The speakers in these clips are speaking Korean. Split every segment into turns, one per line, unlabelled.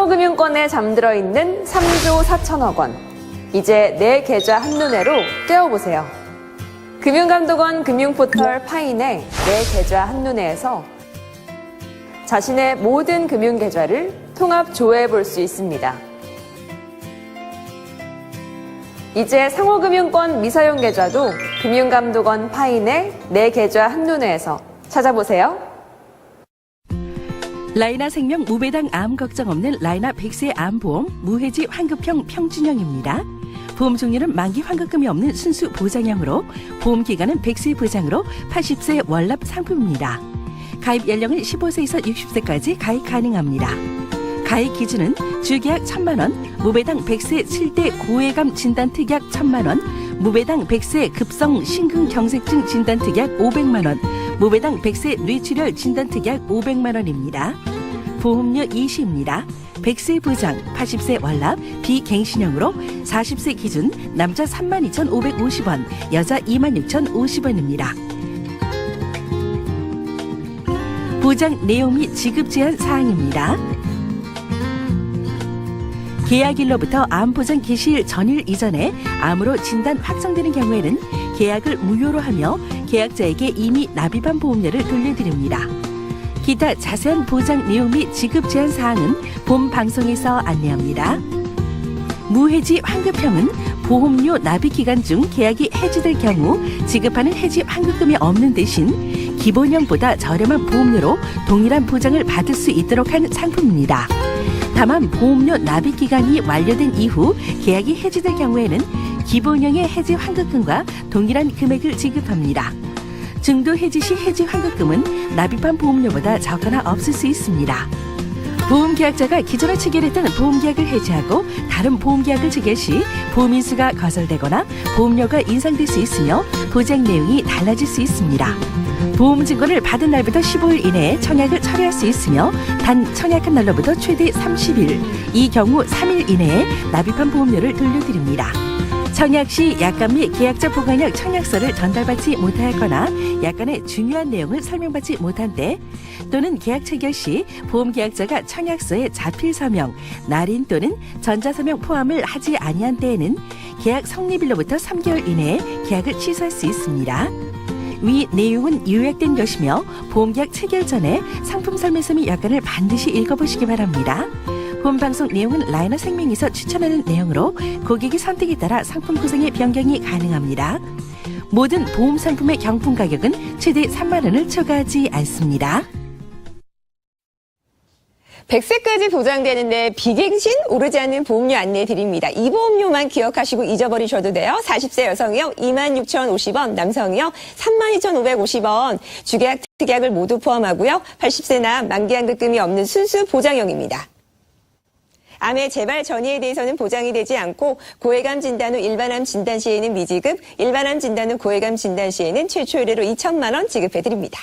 상호금융권에 잠들어 있는 3조 4천억 원. 이제 내 계좌 한눈에로 떼어보세요. 금융감독원 금융포털 파인의 내 계좌 한눈에에서 자신의 모든 금융계좌를 통합 조회해 볼 수 있습니다. 이제 상호금융권 미사용 계좌도 금융감독원 파인의 내 계좌 한눈에에서 찾아보세요.
라이나 생명 무배당 암 걱정 없는 라이나 100세 암보험 무해지 환급형 평준형입니다. 보험 종류는 만기 환급금이 없는 순수 보장형으로 보험 기간은 100세 보장으로 80세 월납 상품입니다. 가입 연령은 15세에서 60세까지 가입 가능합니다. 가입 기준은 주계약 1,000만 원, 무배당 100세 7대 고해감 진단특약 1,000만 원, 무배당 100세 급성 심근경색증 진단특약 500만 원, 무배당 100세 뇌출혈 진단특약 500만 원입니다. 보험료 2시입니다. 100세 보장, 80세 월납, 비갱신형으로 40세 기준 남자 32,550원, 여자 26,050원입니다. 보장 내용 및 지급 제한 사항입니다. 계약일로부터 암보장 개시일 전일 이전에 암으로 진단 확정되는 경우에는 계약을 무효로 하며 계약자에게 이미 납입한 보험료를 돌려드립니다. 기타 자세한 보장 내용 및 지급 제한 사항은 본 방송에서 안내합니다. 무해지 환급형은 보험료 납입 기간 중 계약이 해지될 경우 지급하는 해지 환급금이 없는 대신 기본형보다 저렴한 보험료로 동일한 보장을 받을 수 있도록 한 상품입니다. 다만 보험료 납입 기간이 완료된 이후 계약이 해지될 경우에는 기본형의 해지 환급금과 동일한 금액을 지급합니다. 중도 해지 시 해지 환급금은 납입한 보험료보다 적거나 없을 수 있습니다. 보험계약자가 기존에 체결했던 보험계약을 해지하고 다른 보험계약을 체결 시 보험인수가 거절되거나 보험료가 인상될 수 있으며 보장 내용이 달라질 수 있습니다. 보험증권을 받은 날부터 15일 이내에 청약을 처리할 수 있으며 단 청약한 날로부터 최대 30일, 이 경우 3일 이내에 납입한 보험료를 돌려드립니다. 청약 시 약관 및 계약자 보관형 청약서를 전달받지 못하였거나 약관의 중요한 내용을 설명받지 못한 때 또는 계약 체결 시 보험계약자가 청약서에 자필 서명, 날인 또는 전자서명 포함을 하지 아니한 때에는 계약 성립일로부터 3개월 이내에 계약을 취소할 수 있습니다. 위 내용은 요약된 것이며 보험계약 체결 전에 상품 설명서 및 약관을 반드시 읽어보시기 바랍니다. 본방송 내용은 라이나 생명에서 추천하는 내용으로 고객의 선택에 따라 상품 구성의 변경이 가능합니다. 모든 보험 상품의 경품 가격은 최대 3만 원을 초과하지 않습니다.
100세까지 보장되는데 비갱신 오르지 않는 보험료 안내해 드립니다. 이 보험료만 기억하시고 잊어버리셔도 돼요. 40세 여성이요 26,050원, 남성이요 32,550원. 주계약, 특약을 모두 포함하고요. 80세나 만기 환급금이 없는 순수 보장형입니다. 암의 재발 전이에 대해서는 보장이 되지 않고 고해감 진단 후 일반암 진단 시에는 미지급, 일반암 진단 후 고해감 진단 시에는 최초 의뢰로 2천만 원 지급해 드립니다.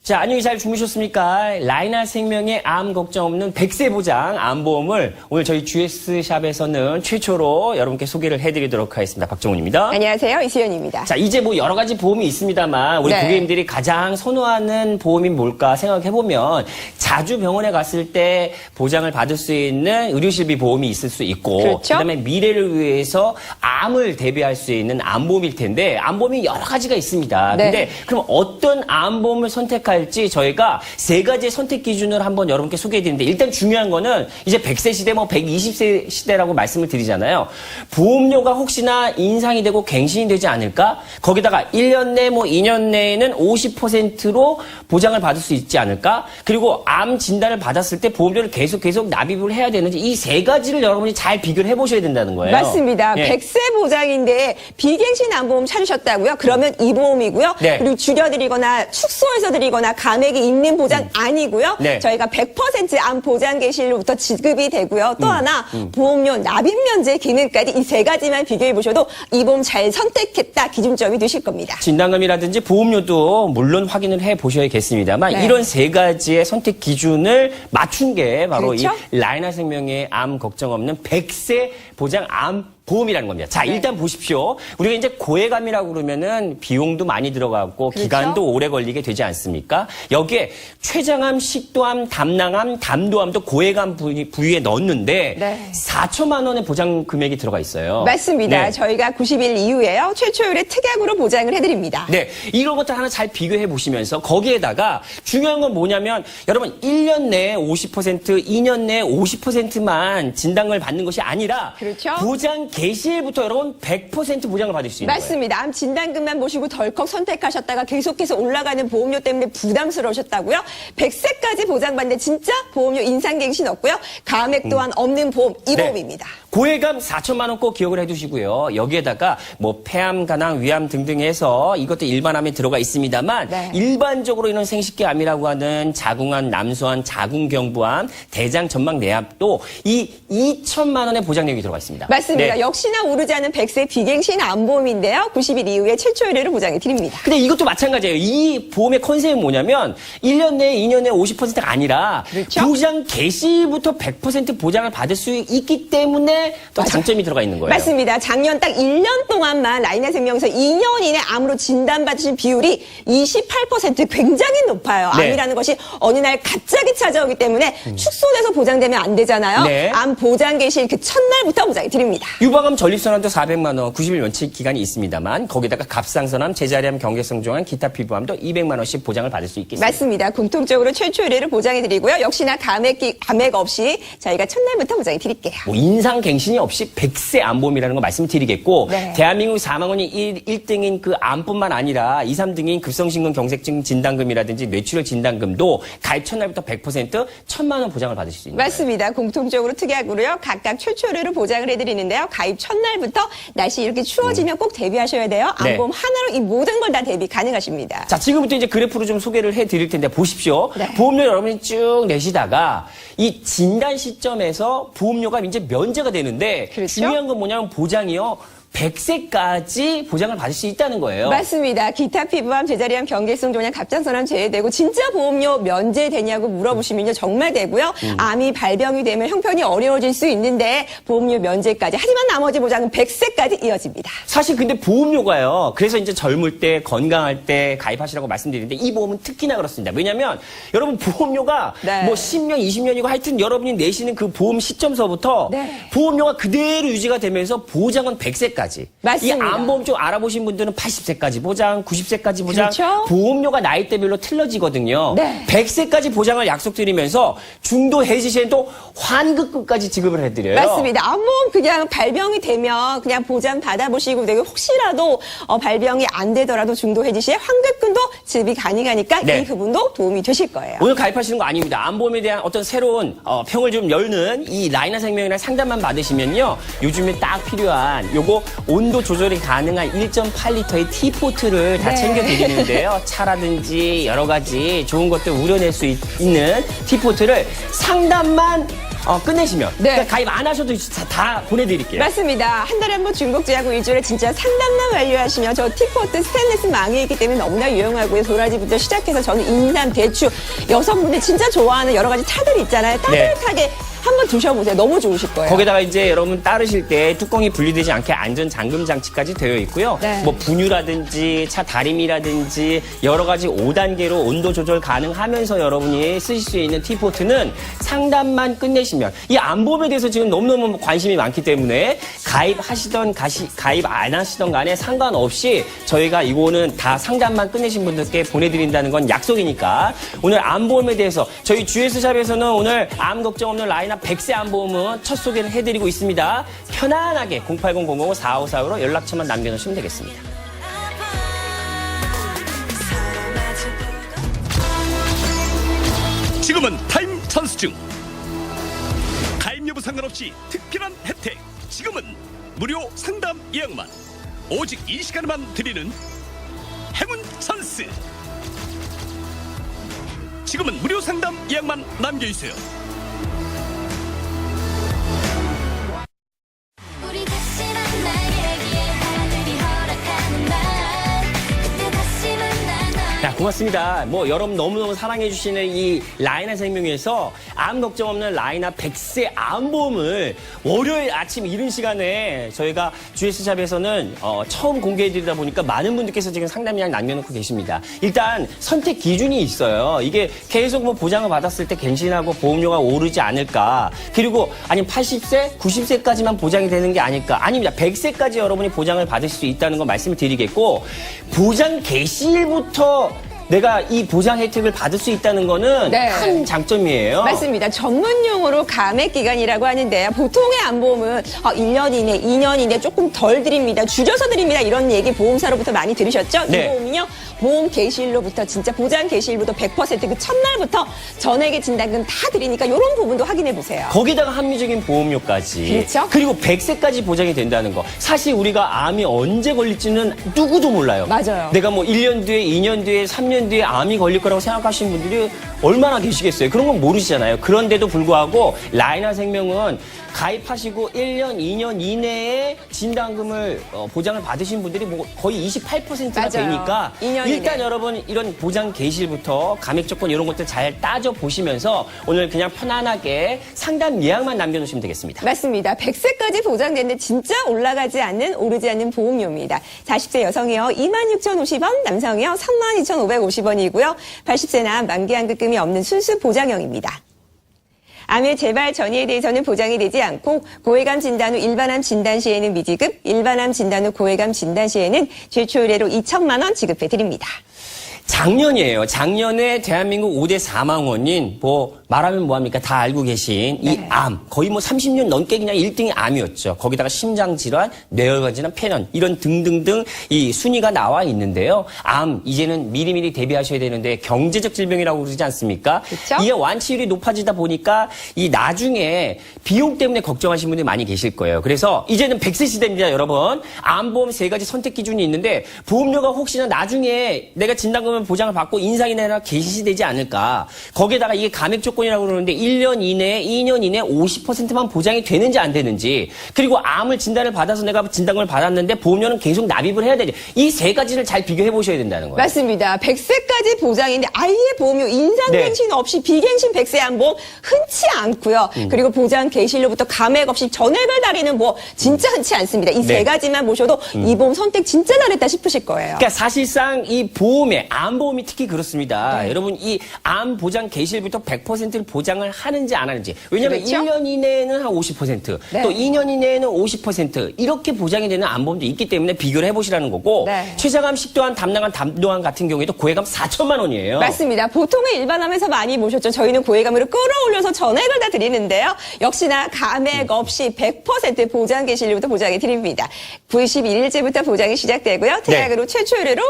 자, 안녕히 잘 주무셨습니까? 라이나 생명의 암 걱정 없는 100세 보장 암보험을 오늘 저희 GS샵에서는 최초로 여러분께 소개를 해드리도록 하겠습니다. 박정훈입니다.
안녕하세요. 이수연입니다.
자, 이제 뭐 여러 가지 보험이 있습니다만 우리 고객님들이 가장 선호하는 보험이 뭘까 생각해보면 자주 병원에 갔을 때 보장을 받을 수 있는 의료실비 보험이 있을 수 있고
그렇죠?
그다음에 미래를 위해서 암을 대비할 수 있는 암보험일 텐데 암보험이 여러 가지가 있습니다. 근데 그럼 어떤 암보험을 선택할지 저희가 세 가지 선택 기준을 한번 여러분께 소개해 드리는데 일단 중요한 거는 이제 100세 시대 뭐 120세 시대라고 말씀을 드리잖아요. 보험료가 혹시나 인상이 되고 갱신이 되지 않을까? 거기다가 1년 내 뭐 2년 내에는 50%로 보장을 받을 수 있지 않을까? 그리고 암 진단을 받았을 때 보험료를 계속 납입을 해야 되는지 이 세 가지를 여러분이 잘 비교를 해보셔야 된다는 거예요.
맞습니다.
예.
100세 보장인데 비갱신 암보험 찾으셨다고요? 그러면 이 보험이고요.
네.
그리고 줄여드리거나 축소해서 드리거나 감액이 있는 보장 아니고요.
네.
저희가 100%암 보장 개시일로부터 지급이 되고요. 또 하나 보험료 납입 면제 기능까지 이 세 가지만 비교해 보셔도 이 보험 잘 선택했다 기준점이 되실 겁니다.
진단금이라든지 보험료도 물론 확인을 해 보셔야겠습니다만 이런 세 가지의 선택 기준을 맞춘 게 바로
그렇죠?
이 라이나 생명의 암 걱정 없는 100세 보장 암 보험이라는 겁니다. 자, 일단 보십시오. 우리가 이제 고해감이라고 그러면은 비용도 많이 들어가고
그렇죠?
기간도 오래 걸리게 되지 않습니까? 여기에 췌장암, 식도암, 담낭암, 담도암도 고해감 부위에 넣었는데
네.
4천만 원의 보장 금액이 들어가 있어요.
맞습니다.
네.
저희가 90일 이후에요. 최초율의 특약으로 보장을 해드립니다.
네, 이런 것들 하나 잘 비교해 보시면서 거기에다가 중요한 건 뭐냐면 여러분 1년 내에 50%, 2년 내에 50%만 진단을 받는 것이 아니라
그렇죠.
보장 개시일부터 여러분 100% 보장을 받을 수 있는 거예요.
맞습니다. 암 진단금만 보시고 덜컥 선택하셨다가 계속해서 올라가는 보험료 때문에 부담스러우셨다고요? 100세까지 보장받는 진짜 보험료 인상갱신 없고요. 감액 또한 없는 보험, 이
네.
보험입니다.
고해감 4천만 원 꼭 기억을 해두시고요. 여기에다가 뭐 폐암, 간암, 위암 등등 해서 이것도 일반암에 들어가 있습니다만
네.
일반적으로 이런 생식기암이라고 하는 자궁암, 남소암, 자궁경부암, 대장 전막 내암도 이 2천만 원의 보장력이 들어가 있습니다.
맞습니다.
네.
역시나 오르지 않은 100세 비갱신 암보험인데요. 90일 이후에 최초 의뢰로 보장해 드립니다.
근데 이것도 마찬가지예요. 이 보험의 컨셉은 뭐냐면 1년 내에 2년 내에 50%가 아니라
그렇죠?
보장 개시부터 100% 보장을 받을 수 있기 때문에 또
맞아요.
장점이 들어가 있는 거예요.
맞습니다. 작년 딱 1년 동안만 라이나 생명에서 2년 이내 암으로 진단받으신 비율이 28% 굉장히 높아요.
네.
암이라는 것이 어느 날 갑자기 찾아오기 때문에 축소돼서 보장되면 안 되잖아요.
네.
암 보장 개시일 그 첫날부터 보장해 드립니다.
유방암 전립선암도 400만 원, 90일 연체 기간이 있습니다만 거기다가 갑상선암, 제자리암, 경계성 종암, 기타 피부암도 200만 원씩 보장을 받을 수 있겠습니다.
맞습니다. 공통적으로 최초 의뢰를 보장해 드리고요. 역시나 감액 없이 저희가 첫날부터 보장해 드릴게요.
뭐 인상갱신이 없이 100세 암보험이라는 거 말씀드리겠고
네.
대한민국 사망원이 1등인 그 암뿐만 아니라 2, 3등인 급성심근 경색증 진단금이라든지 뇌출혈 진단금도 가입 첫날부터 100% 1,000만 원 보장을 받으실 수 있는 거예요.
맞습니다. 공통적으로 특약으로요. 각각 최초 의뢰로 보장을 해드리는데요. 가입 첫날부터 날씨 이렇게 추워지면 꼭 대비하셔야 돼요.
네.
암보험 하나로 이 모든 걸 다 대비 가능하십니다.
자, 지금부터 이제 그래프로 좀 소개를 해드릴 텐데 보십시오.
네.
보험료 여러분이 쭉 내시다가 이 진단 시점에서 보험료가 이제 면제가 되는데
그렇죠.
중요한 건 뭐냐면 보장이요. 100세까지 보장을 받을 수 있다는 거예요.
맞습니다. 기타 피부암, 제자리암, 경계성 종양, 갑상선암 제외되고 진짜 보험료 면제되냐고 물어보시면요. 정말 되고요. 암이 발병이 되면 형편이 어려워질 수 있는데 보험료 면제까지. 하지만 나머지 보장은 100세까지 이어집니다.
사실 근데 보험료가요. 그래서 이제 젊을 때 건강할 때 가입하시라고 말씀드리는데 이 보험은 특히나 그렇습니다. 왜냐하면 여러분 보험료가
네.
뭐 10년, 20년이고 하여튼 여러분이 내시는 그 보험 시점서부터
네.
보험료가 그대로 유지가 되면서 보장은 100세까지.
맞습니다.
이 암보험 좀 알아보신 분들은 80세까지 보장, 90세까지 보장.
그렇죠.
보험료가 나이대별로 틀려지거든요.
네.
100세까지 보장을 약속드리면서 중도 해지 시에는 또 환급금까지 지급을 해드려요.
맞습니다. 암보험 그냥 발병이 되면 그냥 보장 받아보시고 되고 혹시라도 발병이 안 되더라도 중도 해지 시에 환급금도 지급이 가능하니까
네.
이 부분도 도움이 되실 거예요.
오늘 가입하시는 거 아닙니다. 암보험에 대한 어떤 새로운 평을 좀 열는 이 라이나 생명이랑 상담만 받으시면요. 요즘에 딱 필요한 요거 온도 조절이 가능한 1.8리터의 티포트를 다
네.
챙겨드리는데요. 차라든지 여러 가지 좋은 것들 우려낼 수 있는 티포트를 상담만 끝내시면
네.
그러니까 가입 안 하셔도 다 보내드릴게요.
맞습니다. 한 달에 한 번 중복제하고 일주일에 진짜 상담만 완료하시면 저 티포트 스테인리스 망이 있기 때문에 너무나 유용하고요. 도라지부터 시작해서 저는 인삼, 대추, 여성분들이 진짜 좋아하는 여러 가지 차들 있잖아요. 따뜻하게 한번 드셔보세요. 너무 좋으실 거예요.
거기다가 이제 여러분 따르실 때 뚜껑이 분리되지 않게 안전 잠금 장치까지 되어 있고요.
네.
뭐 분유라든지 차 다림이라든지 여러 가지 5단계로 온도 조절 가능하면서 여러분이 쓰실 수 있는 티포트는 상담만 끝내시면 이 암보험에 대해서 지금 너무너무 관심이 많기 때문에 가입하시던 가입 안 하시던 간에 상관없이 저희가 이거는 다 상담만 끝내신 분들께 보내드린다는 건 약속이니까 오늘 암보험에 대해서 저희 GS샵에서는 오늘 암 걱정 없는 라인업 100세 암보험은 첫 소개를 해드리고 있습니다. 편안하게 080-055-4545로 연락처만 남겨놓으시면 되겠습니다.
지금은 타임 찬스 중. 가입 여부 상관없이 특별한 혜택. 지금은 무료 상담 예약만. 오직 이 시간에만 드리는 행운 찬스. 지금은 무료 상담 예약만 남겨주세요.
우리 다시 만나기에 하늘이 허락하는 날 그때 다시 만나 널
고맙습니다. 뭐 여러분 너무너무 사랑해 주시는 이 라이나 생명에서 암 걱정 없는 라이나 100세 암보험을 월요일 아침 이른 시간에 저희가 GS샵에서는 처음 공개해드리다 보니까 많은 분들께서 지금 상담 예약 남겨놓고 계십니다. 일단 선택 기준이 있어요. 이게 계속 뭐 보장을 받았을 때 갱신하고 보험료가 오르지 않을까. 그리고 아니면 80세, 90세까지만 보장이 되는 게 아닐까. 아닙니다. 100세까지 여러분이 보장을 받을 수 있다는 거 말씀을 드리겠고, 보장 개시일부터 내가 이 보장 혜택을 받을 수 있다는 거는
네.
큰 장점이에요.
맞습니다. 전문 용어로 감액 기간이라고 하는데요. 보통의 암보험은 1년 이내, 2년 이내 조금 덜 드립니다. 줄여서 드립니다. 이런 얘기 보험사로부터 많이 들으셨죠?
네.
이 보험은요. 보험 개시일로부터 진짜 보장 개시일부터 100% 그 첫날부터 전액의 진단금 다 드리니까 이런 부분도 확인해 보세요.
거기다가 합리적인 보험료까지.
그렇죠.
그리고 100세까지 보장이 된다는 거. 사실 우리가 암이 언제 걸릴지는 누구도 몰라요.
맞아요.
내가 뭐 1년 뒤에, 2년 뒤에, 3년 뒤에 암이 걸릴 거라고 생각하시는 분들이 얼마나 계시겠어요. 그런 건 모르시잖아요. 그런데도 불구하고 라이나 생명은 가입하시고 1년, 2년 이내에 진단금을 보장을 받으신 분들이 뭐 거의 28%가
맞아요.
되니까
2년
일단
이내.
여러분 이런 보장 개시일부터 감액 조건 이런 것들 잘 따져 보시면서 오늘 그냥 편안하게 상담 예약만 남겨놓으시면 되겠습니다.
맞습니다. 100세까지 보장되는데 진짜 올라가지 않는, 오르지 않는 보험료입니다. 40세 여성이요. 26,050원, 남성이요. 32,550원이고요. 80세나 만기 환급금이 없는 순수 보장형입니다. 암의 재발 전이에 대해서는 보장이 되지 않고 고해감 진단 후 일반암 진단 시에는 미지급, 일반암 진단 후 고해감 진단 시에는 최초 의뢰로 2천만 원 지급해 드립니다.
작년이에요. 작년에 대한민국 5대 사망원인 말하면 뭐합니까? 다 알고 계신 이 암. 거의 뭐 30년 넘게 그냥 1등이 암이었죠. 거기다가 심장질환, 뇌혈관 질환, 폐렴 이런 등등등 이 순위가 나와 있는데요. 암 이제는 미리미리 대비하셔야 되는데 경제적 질병이라고 그러지 않습니까?
그쵸?
이게 완치율이 높아지다 보니까 이 나중에 비용 때문에 걱정하시는 분들이 많이 계실 거예요. 그래서 이제는 100세 시대입니다, 여러분. 암보험 3가지 선택 기준이 있는데 보험료가 혹시나 나중에 내가 진단금을 보장을 받고 인상이 내나 개시되지 않을까. 거기에다가 이게 감액 조건이라고 그러는데 1년 이내에 2년 이내에 50%만 보장이 되는지 안 되는지, 그리고 암을 진단을 받아서 내가 진단금을 받았는데 보험료는 계속 납입을 해야 되지. 이 3가지를 잘 비교해 보셔야 된다는 거예요.
맞습니다. 100세까지 보장인데 아예 보험료 인상갱신 없이 비갱신 100세 암보험 흔치 않고요. 그리고 보장 개시일로부터 감액 없이 전액을 다리는 뭐 진짜 흔치 않습니다. 이 세 가지만 보셔도 이 보험 선택 진짜 잘했다 싶으실 거예요.
그러니까 사실상 이 보험에 암보험이 특히 그렇습니다. 여러분 이 암 보장 개시일부터 100%를 보장을 하는지 안 하는지. 왜냐하면
그렇죠?
1년 이내에는 한 50%,
네.
또 2년 이내에는 50% 이렇게 보장이 되는 암보험도 있기 때문에 비교를 해보시라는 거고,
네.
최저암, 식도암, 담낭암 같은 경우에도 고해감 4천만 원이에요.
맞습니다. 보통의 일반암에서 많이 보셨죠. 저희는 고해감으로 끌어올려서 전액을 다 드리는데요. 역시나 감액 없이 100% 보장 개시일부터 보장해 드립니다. 91일째부터 보장이 시작되고요. 특약으로 최초 의뢰로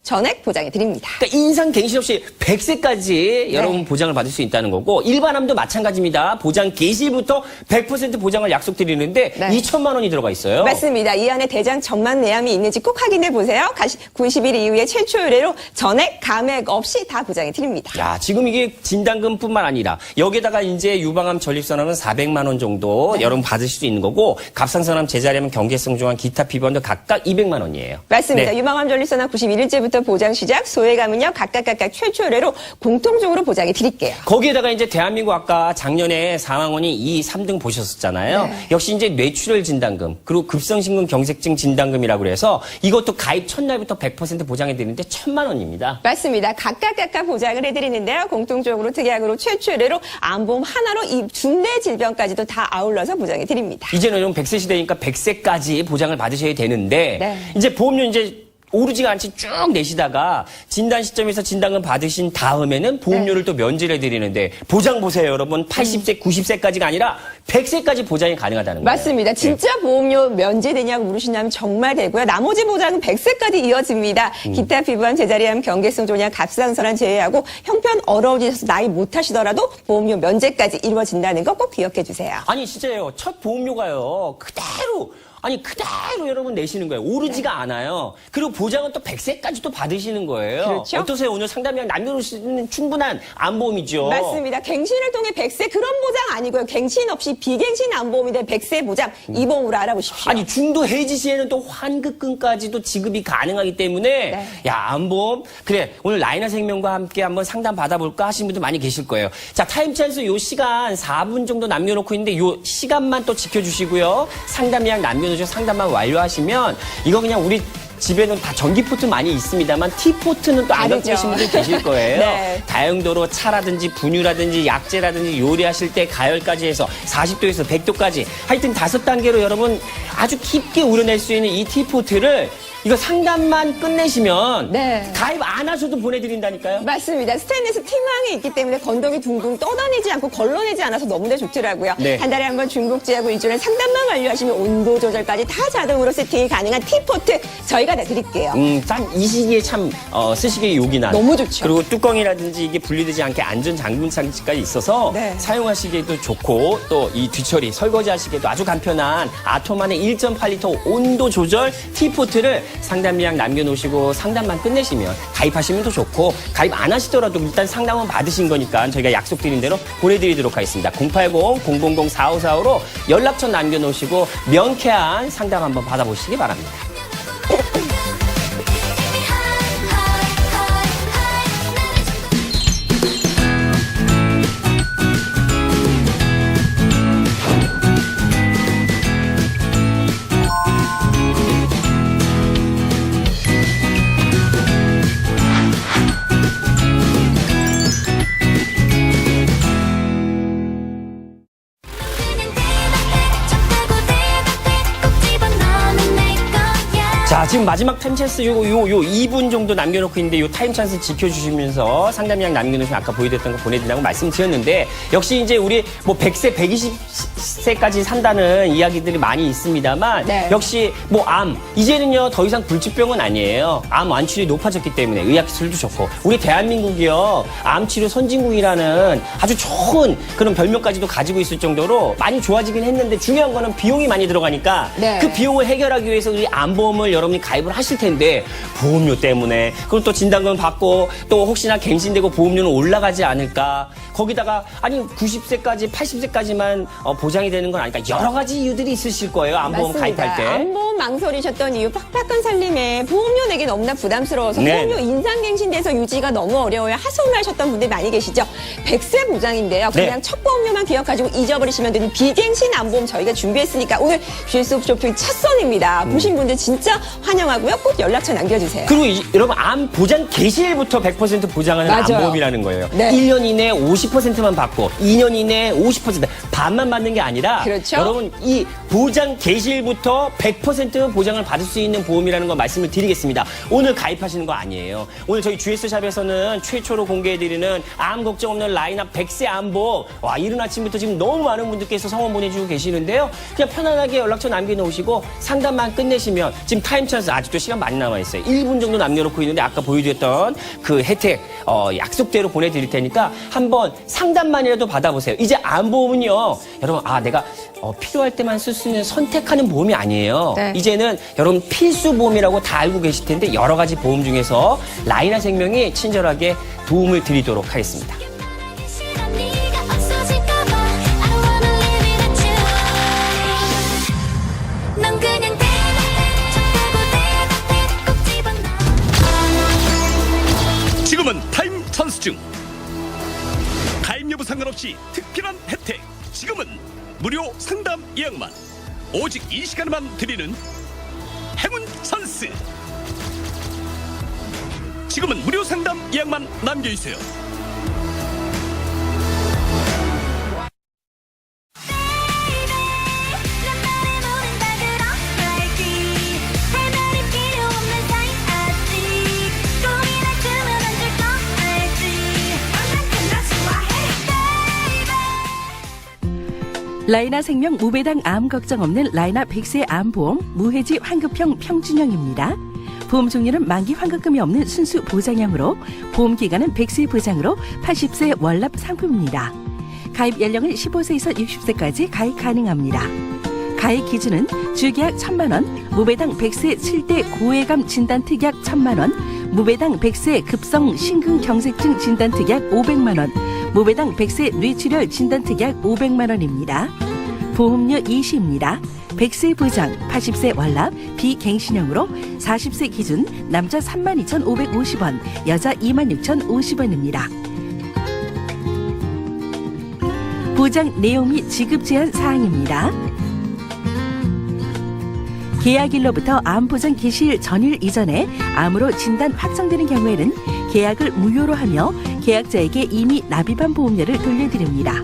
전액 보장해 드립니다.
그러니까 인상 갱신 없이 100세까지 여러분 보장을 받을 수 있다는 거고, 일반암도 마찬가지입니다. 보장 개시일부터 100% 보장을 약속드리는데
네.
2천만 원이 들어가 있어요.
맞습니다. 이 안에 대장 전만 내암이 있는지 꼭 확인해 보세요. 90일 이후에 최초 의뢰로 전액 감액 없이 다 보장해 드립니다.
야, 지금 이게 진단금뿐만 아니라 여기에다가 이제 유방암 전립선암은 400만 원 정도 여러분 받으실 수 있는 거고, 갑상선암, 제자리암, 경계성 종암, 기타 피부암도 각각 200만 원이에요.
맞습니다.
네.
유방암 전립선암 91일째부터 보장 시작, 소외감은요 각각 최초 의뢰로 공통적으로 보장해 드릴게요.
거기에다가 이제 대한민국 아까 작년에 사망원이 2, 3등 보셨었잖아요. 역시 이제 뇌출혈 진단금, 그리고 급성심근 경색증 진단금이라고 그래서 이것도 가입 첫날부터 100% 보장해 드리는데 1,000만 원입니다.
맞습니다. 각각 보장을 해드리는데요. 공통적으로 특약으로 최초 의뢰로 암보험 하나로 이 중대 질병까지도 다 아울러서 보장해 드립니다.
이제는 좀 100세 시대니까 100세까지 보장을 받으셔야 되는데,
네.
이제 보험료 이제 오르지가 않지 쭉 내시다가 진단 시점에서 진단금 받으신 다음에는 보험료를 또 면제를 해드리는데, 보장 보세요, 여러분. 80세, 90세까지가 아니라 100세까지 보장이 가능하다는 거예요.
맞습니다. 진짜 보험료 면제되냐고 물으신다면 정말 되고요. 나머지 보장은 100세까지 이어집니다. 기타 피부암, 제자리암, 경계성 종양, 갑상선암 제외하고 형편 어려워지셔서 나이 못하시더라도 보험료 면제까지 이루어진다는 거 꼭 기억해 주세요.
아니 진짜요. 첫 보험료가요. 그대로 아니 그대로 여러분 내시는 거예요. 오르지가 않아요. 그리고 보장은 또 100세까지 또 받으시는 거예요.
그렇죠.
어떠세요? 오늘 상담량 남겨놓으시는 충분한 안보험이죠.
맞습니다. 갱신을 통해 100세 그런 보장 아니고요. 갱신 없이 비갱신 안보험인데 100세 보장 이 보험으로 알아보십시오.
아니 중도 해지 시에는 또 환급금까지도 지급이 가능하기 때문에
네.
야 안보험 그래 오늘 라이나 생명과 함께 한번 상담 받아볼까 하시는 분들 많이 계실 거예요. 자 타임 찬스 요 시간 4분 정도 남겨놓고 있는데 요 시간만 또 지켜주시고요. 상담 예약 남겨놓으셔서 상담만 완료하시면 이거 그냥 우리 집에는 다 전기포트 많이 있습니다만 티포트는 또 안 갖고
다르죠.
계신 분들 계실 거예요.
네.
다용도로 차라든지 분유라든지 약재라든지 요리하실 때 가열까지 해서 40도에서 100도까지 하여튼 5단계로 여러분 아주 깊게 우려낼 수 있는 이 티포트를 이거 상담만 끝내시면
네.
가입 안 하셔도 보내드린다니까요.
맞습니다. 스테인리스 팀망이 있기 때문에 건더기 둥둥 떠다니지 않고 걸러내지 않아서 너무나 좋더라고요.
네.
한 달에 한 번 중국제하고 일주일에 상담만 완료하시면 온도 조절까지 다 자동으로 세팅이 가능한 티포트 저희가 내드릴게요.
참 이 시기에 참 쓰시기에 용이 나는.
너무 좋죠.
그리고 뚜껑이라든지 이게 분리되지 않게 안전 잠금 장치까지 있어서
네.
사용하시기에도 좋고 또 이 뒤처리 설거지하시기에도 아주 간편한 아토만의 1.8리터 온도 조절 티포트를 상담 예약 남겨놓으시고 상담만 끝내시면 가입하시면 더 좋고 가입 안 하시더라도 일단 상담은 받으신 거니까 저희가 약속드린 대로 보내드리도록 하겠습니다. 080-000-4545로 연락처 남겨놓으시고 명쾌한 상담 한번 받아보시기 바랍니다. 자, 지금 마지막 타임 찬스 요 2분 정도 남겨놓고 있는데 요 타임 찬스 지켜주시면서 상담 예약 남겨놓으시면 아까 보여드렸던 거 보내드리라고 말씀드렸는데 역시 이제 우리 뭐 100세, 120세까지 산다는 이야기들이 많이 있습니다만
네.
역시 뭐 암, 이제는요 더 이상 불치병은 아니에요. 암 완치율이 높아졌기 때문에 의학기술도 좋고 우리 대한민국이요 암치료 선진국이라는 아주 좋은 그런 별명까지도 가지고 있을 정도로 많이 좋아지긴 했는데 중요한 거는 비용이 많이 들어가니까
네.
그 비용을 해결하기 위해서 우리 암보험을 여러분이 가입을 하실 텐데 보험료 때문에 그리고 또 진단금 받고 또 혹시나 갱신되고 보험료는 올라가지 않을까 거기다가 아니 90세까지 80세까지만 보장이 되는 건 아니까 여러 가지 이유들이 있으실 거예요 암보험
맞습니다.
가입할 때.
암보험 망설이셨던 이유 빡빡한 살림에 보험료 내기 너무나 부담스러워서
네.
보험료 인상갱신돼서 유지가 너무 어려워요. 하소연하셨던 분들 많이 계시죠. 100세 보장인데요. 그냥
네.
첫 보험료만 기억하시고 잊어버리시면 되는 비갱신 암보험 저희가 준비했으니까 오늘 쉴수 쇼핑 첫 선입니다. 보신 분들 진짜 환영하고요. 꼭 연락처 남겨주세요.
그리고 여러분 암 보장 개시일부터 100% 보장하는
맞아요.
암보험이라는 거예요.
네.
1년 이내에 50%만 받고 2년 이내에 50% 반만 받는 게 아니라
그렇죠.
여러분 이 보장 개시일부터 100% 보장을 받을 수 있는 보험이라는 거 말씀을 드리겠습니다. 오늘 가입하시는 거 아니에요. 오늘 저희 GS샵에서는 최초로 공개해드리는 암 걱정 없는 라인업 100세 암보험. 와 이른 아침부터 지금 너무 많은 분들께서 성원 보내주고 계시는데요. 그냥 편안하게 연락처 남겨놓으시고 상담만 끝내시면 지금 타임 찬스 아직도 시간 많이 남아있어요. 1분 정도 남겨놓고 있는데 아까 보여드렸던 그 혜택 약속대로 보내드릴 테니까 한번 상담만이라도 받아보세요. 이제 암보험은요. 여러분 내가 필요할 때만 쓸 수 있는 선택하는 보험이 아니에요.
네.
이제는 여러분 필수 보험이라고 다 알고 계실 텐데 여러 가지 보험 중에서 라이나 생명이 친절하게 도움을 드리도록 하겠습니다.
지금은 타임 찬스 중. 가입 여부 상관없이 특별한 혜택. 지금은 무료 상담 예약만. 오직 이 시간에만 드리는 행운 찬스. 지금은 무료 상담 예약만 남겨주세요.
라이나 생명 무배당 암 걱정 없는 라이나 100세 암보험 무해지 환급형 평준형입니다. 보험 종류는 만기 환급금이 없는 순수 보장형으로 보험 기간은 100세 보장으로 80세 월납 상품입니다. 가입 연령은 15세에서 60세까지 가입 가능합니다. 가입 기준은 주계약 1,000만 원, 무배당 100세 7대 고해감 진단특약 1,000만 원, 무배당 100세 급성 심근경색증 진단특약 500만 원, 무배당 100세 뇌출혈 진단특약 500만 원입니다. 보험료 20입니다. 100세 부장, 80세 월납, 비갱신형으로 40세 기준 남자 32,550원, 여자 26,050원입니다. 보장 내용 및 지급 제한 사항입니다. 계약일로부터 암 보장 개시일 전일 이전에 암으로 진단 확정되는 경우에는 계약을 무효로 하며 계약자에게 이미 납입한 보험료를 돌려드립니다.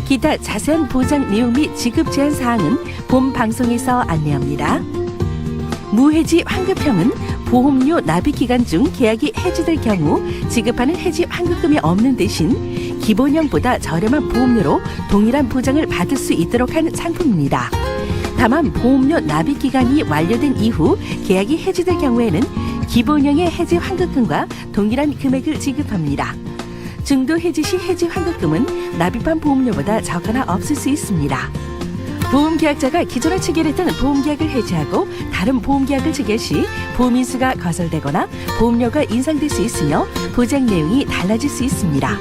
기타 자세한 보장 내용 및 지급 제한 사항은 본 방송에서 안내합니다. 무해지 환급형은 보험료 납입 기간 중 계약이 해지될 경우 지급하는 해지 환급금이 없는 대신 기본형보다 저렴한 보험료로 동일한 보장을 받을 수 있도록 한 상품입니다. 다만 보험료 납입 기간이 완료된 이후 계약이 해지될 경우에는 기본형의 해지 환급금과 동일한 금액을 지급합니다. 중도 해지 시 해지 환급금은 납입한 보험료보다 적거나 없을 수 있습니다. 보험계약자가 기존에 체결했던 보험계약을 해지하고 다른 보험계약을 체결 시 보험인수가 거절되거나 보험료가 인상될 수 있으며 보장 내용이 달라질 수 있습니다.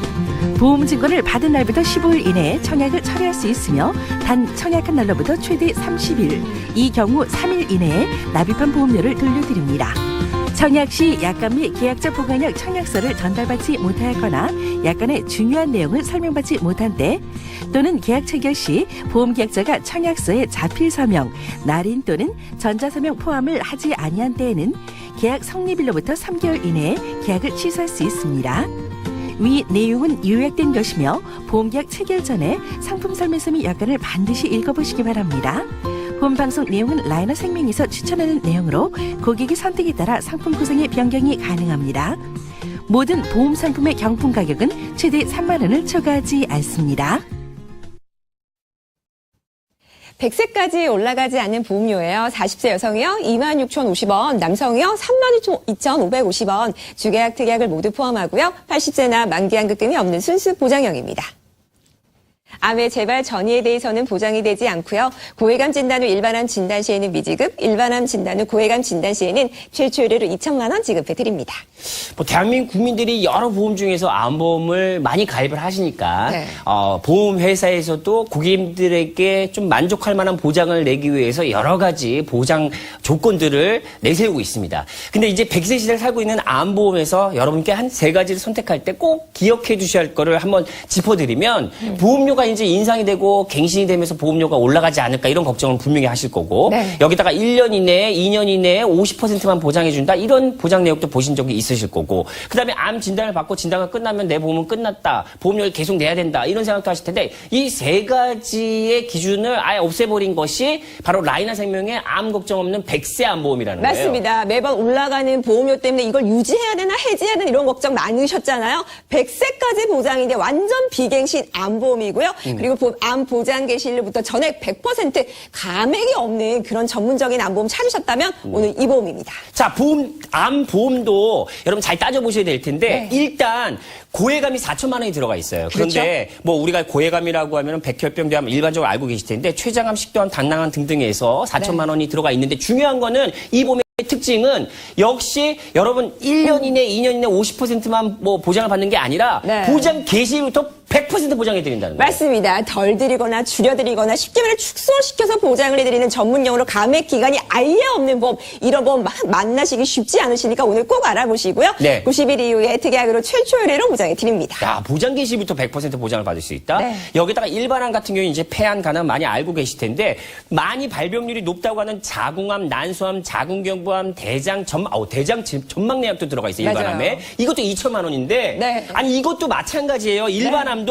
보험증권을 받은 날부터 15일 이내에 청약을 처리할 수 있으며 단 청약한 날로부터 최대 30일, 이 경우 3일 이내에 납입한 보험료를 돌려드립니다. 청약 시 약관 및 계약자 보관형 청약서를 전달받지 못하였거나 약관의 중요한 내용을 설명받지 못한 때 또는 계약 체결 시 보험계약자가 청약서에 자필 서명, 날인 또는 전자서명 포함을 하지 아니한 때에는 계약 성립일로부터 3개월 이내에 계약을 취소할 수 있습니다. 위 내용은 요약된 것이며 보험계약 체결 전에 상품 설명서 및 약관을 반드시 읽어보시기 바랍니다. 본 방송 내용은 라이너 생명에서 추천하는 내용으로 고객의 선택에 따라 상품 구성의 변경이 가능합니다. 모든 보험 상품의 경품 가격은 최대 3만 원을 초과하지 않습니다.
100세까지 올라가지 않는 보험료예요. 40세 여성이요 26,050원, 남성이요 32,550원, 주계약 특약을 모두 포함하고요. 80세나 만기환급금이 없는 순수 보장형입니다. 암의 재발 전이에 대해서는 보장이 되지 않고요. 고해감 진단 후 일반암 진단 시에는 미지급, 일반암 진단 후 고해감 진단 시에는 최초 의뢰로 2천만 원 지급해 드립니다.
뭐 대한민국 국민들이 여러 보험 중에서 암보험을 많이 가입을 하시니까
네.
보험 회사에서도 고객님들에게 좀 만족할 만한 보장을 내기 위해서 여러 가지 보장 조건들을 내세우고 있습니다. 근데 이제 100세 시대를 살고 있는 암보험에서 여러분께 한 세 가지를 선택할 때 꼭 기억해 주셔야 할 거를 한번 짚어드리면 보험료가 이제 인상이 되고 갱신이 되면서 보험료가 올라가지 않을까 이런 걱정을 분명히 하실 거고
네.
여기다가 1년 이내에 2년 이내에 50%만 보장해 준다 이런 보장 내역도 보신 적이 있으실 거고 그다음에 암 진단을 받고 진단가 끝나면 내 보험은 끝났다. 보험료를 계속 내야 된다. 이런 생각도 하실 텐데 이 세 가지의 기준을 아예 없애버린 것이 바로 라이나 생명의 암 걱정 없는 100세 암보험이라는 거예요.
맞습니다. 매번 올라가는 보험료 때문에 이걸 유지해야 되나 해지해야 되나 이런 걱정 많으셨잖아요. 100세까지 보장인데 완전 비갱신 암보험이고요. 그리고 암 보장 개시일부터 전액 100% 감액이 없는 그런 전문적인 암보험 찾으셨다면 오늘 이 보험입니다.
자, 암 보험도 여러분 잘 따져보셔야 될 텐데
네.
일단 고해감이 4천만 원이 들어가 있어요. 그런데
그렇죠?
뭐 우리가 고해감이라고 하면 백혈병, 일반적으로 알고 계실 텐데 췌장암, 식도암, 당나암 등등에서 4천만 원이 들어가 있는데 중요한 거는 이 보험의 특징은 역시 여러분 1년 이내, 2년 이내 50%만 뭐 보장을 받는 게 아니라
네.
보장 개시부터 100% 보장해 드린다는 거예요.
맞습니다. 덜 드리거나 줄여드리거나 쉽게 말해 축소시켜서 보장을 해드리는 전문용어로 감액 기간이 아예 없는 보험. 이런 보험 만나시기 쉽지 않으시니까 오늘 꼭 알아보시고요.
네.
90일 이후에 특약으로 최초 의뢰로 보장해 드립니다.
야, 보장 개시부터 100% 보장을 받을 수 있다?
네.
여기다가 일반암 같은 경우는 이제 폐암, 간암 많이 알고 계실 텐데 많이 발병률이 높다고 하는 자궁암, 난소암, 자궁경부암, 대장 전막내약도 들어가 있어요. 일반암에.
맞아요.
이것도 2천만 원인데
네.
아니 이것도 마찬가지예요. 일반암도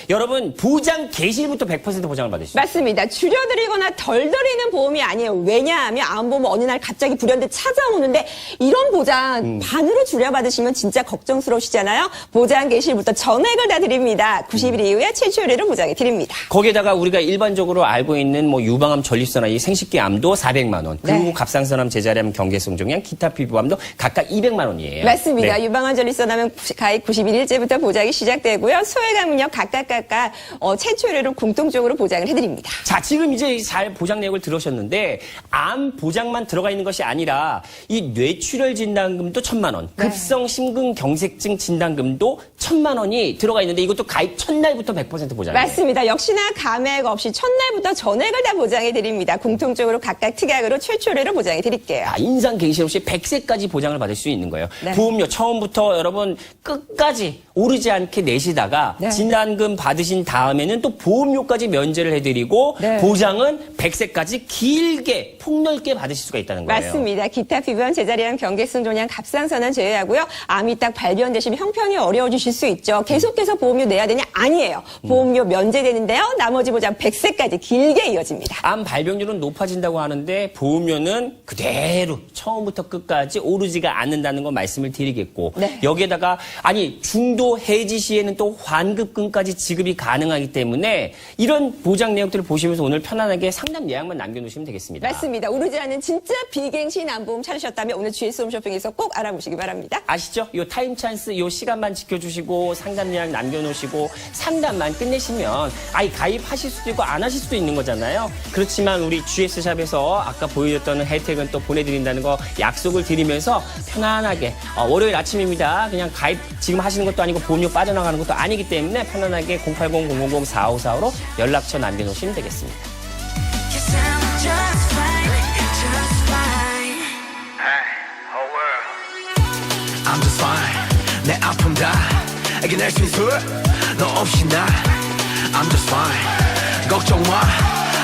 여러분 보장 개시부터 100% 보장을 받을 수 있어요.
맞습니다. 줄여드리거나 덜 드리는 보험이 아니에요. 왜냐하면 암보험 어느 날 갑자기 불현듯 찾아오는데 이런 보장 반으로 줄여받으시면 진짜 걱정스러우시잖아요. 보장 개시일부터 전액을 다 드립니다. 90일 이후에 최초 의뢰로 보장해 드립니다.
거기에다가 우리가 일반적으로 알고 있는 뭐 유방암, 전립선암, 이 생식기암도 400만 원. 그리고
네.
갑상선암, 제자리암, 경계성종양, 기타 피부암도 각각 200만 원이에요.
맞습니다.
네.
유방암 전립선암은 가입 91일째부터 보장이 시작되고요. 소외감은요 5년 각각 최초료를 공통적으로 보장을 해드립니다.
자, 지금 이제 잘 보장 내역을 들으셨는데 암 보장만 들어가 있는 것이 아니라 이 뇌출혈 진단금도 1,000만 원, 급성 심근경색증 진단금도 1,000만 원이 들어가 있는데 이것도 가입 첫날부터 100% 보장이에요.
맞습니다. 역시나 감액 없이 첫날부터 전액을 다 보장해 드립니다. 공통적으로 각각 특약으로 최초료를 보장해 드릴게요.
인상 갱신 없이 100세까지 보장을 받을 수 있는 거예요.
네.
보험료 처음부터 여러분 끝까지 오르지 않게 내시다가
네.
진단금 받으신 다음에는 또 보험료까지 면제를 해드리고
네.
보장은 100세까지 길게 폭넓게 받으실 수가 있다는 거예요.
맞습니다. 기타 피부암, 제자리암, 경계성 종양, 갑상선암 제외하고요. 암이 딱 발견되시면 형편이 어려워지실 수 있죠. 계속해서 보험료 내야 되냐? 아니에요. 보험료 면제되는데요. 나머지 보장 100세까지 길게 이어집니다.
암 발병률은 높아진다고 하는데 보험료는 그대로 처음부터 끝까지 오르지가 않는다는 거 말씀을 드리겠고
네.
여기에다가 아니 중도 해지 시에는 또 환급금까지 지급이 가능하기 때문에 이런 보장 내역들을 보시면서 오늘 편안하게 상담 예약만 남겨놓으시면 되겠습니다.
맞습니다. 오르지 않은 진짜 비갱신 암보험 찾으셨다면 오늘 GS 홈쇼핑에서 꼭 알아보시기 바랍니다.
아시죠? 요 타임 찬스 요 시간만 지켜주시고 상담 예약 남겨놓으시고 상담만 끝내시면 가입하실 수도 있고 안 하실 수도 있는 거잖아요. 그렇지만 우리 GS샵에서 아까 보여줬던 혜택은 또 보내드린다는 거 약속을 드리면서 편안하게 월요일 아침입니다. 그냥 가입 지금 하시는 것도 아니고 보험료 빠져나가는 것도 아니기 때문에 편안하게 080-000-4545로 연락처 남겨놓으시면 되겠습니다.
Cause I'm just fine, just fine.
Hey, whole world. I'm just fine. 내 아픔 다 이겨낼 수 있어. 너 없이 나. I'm just fine. 걱정 마.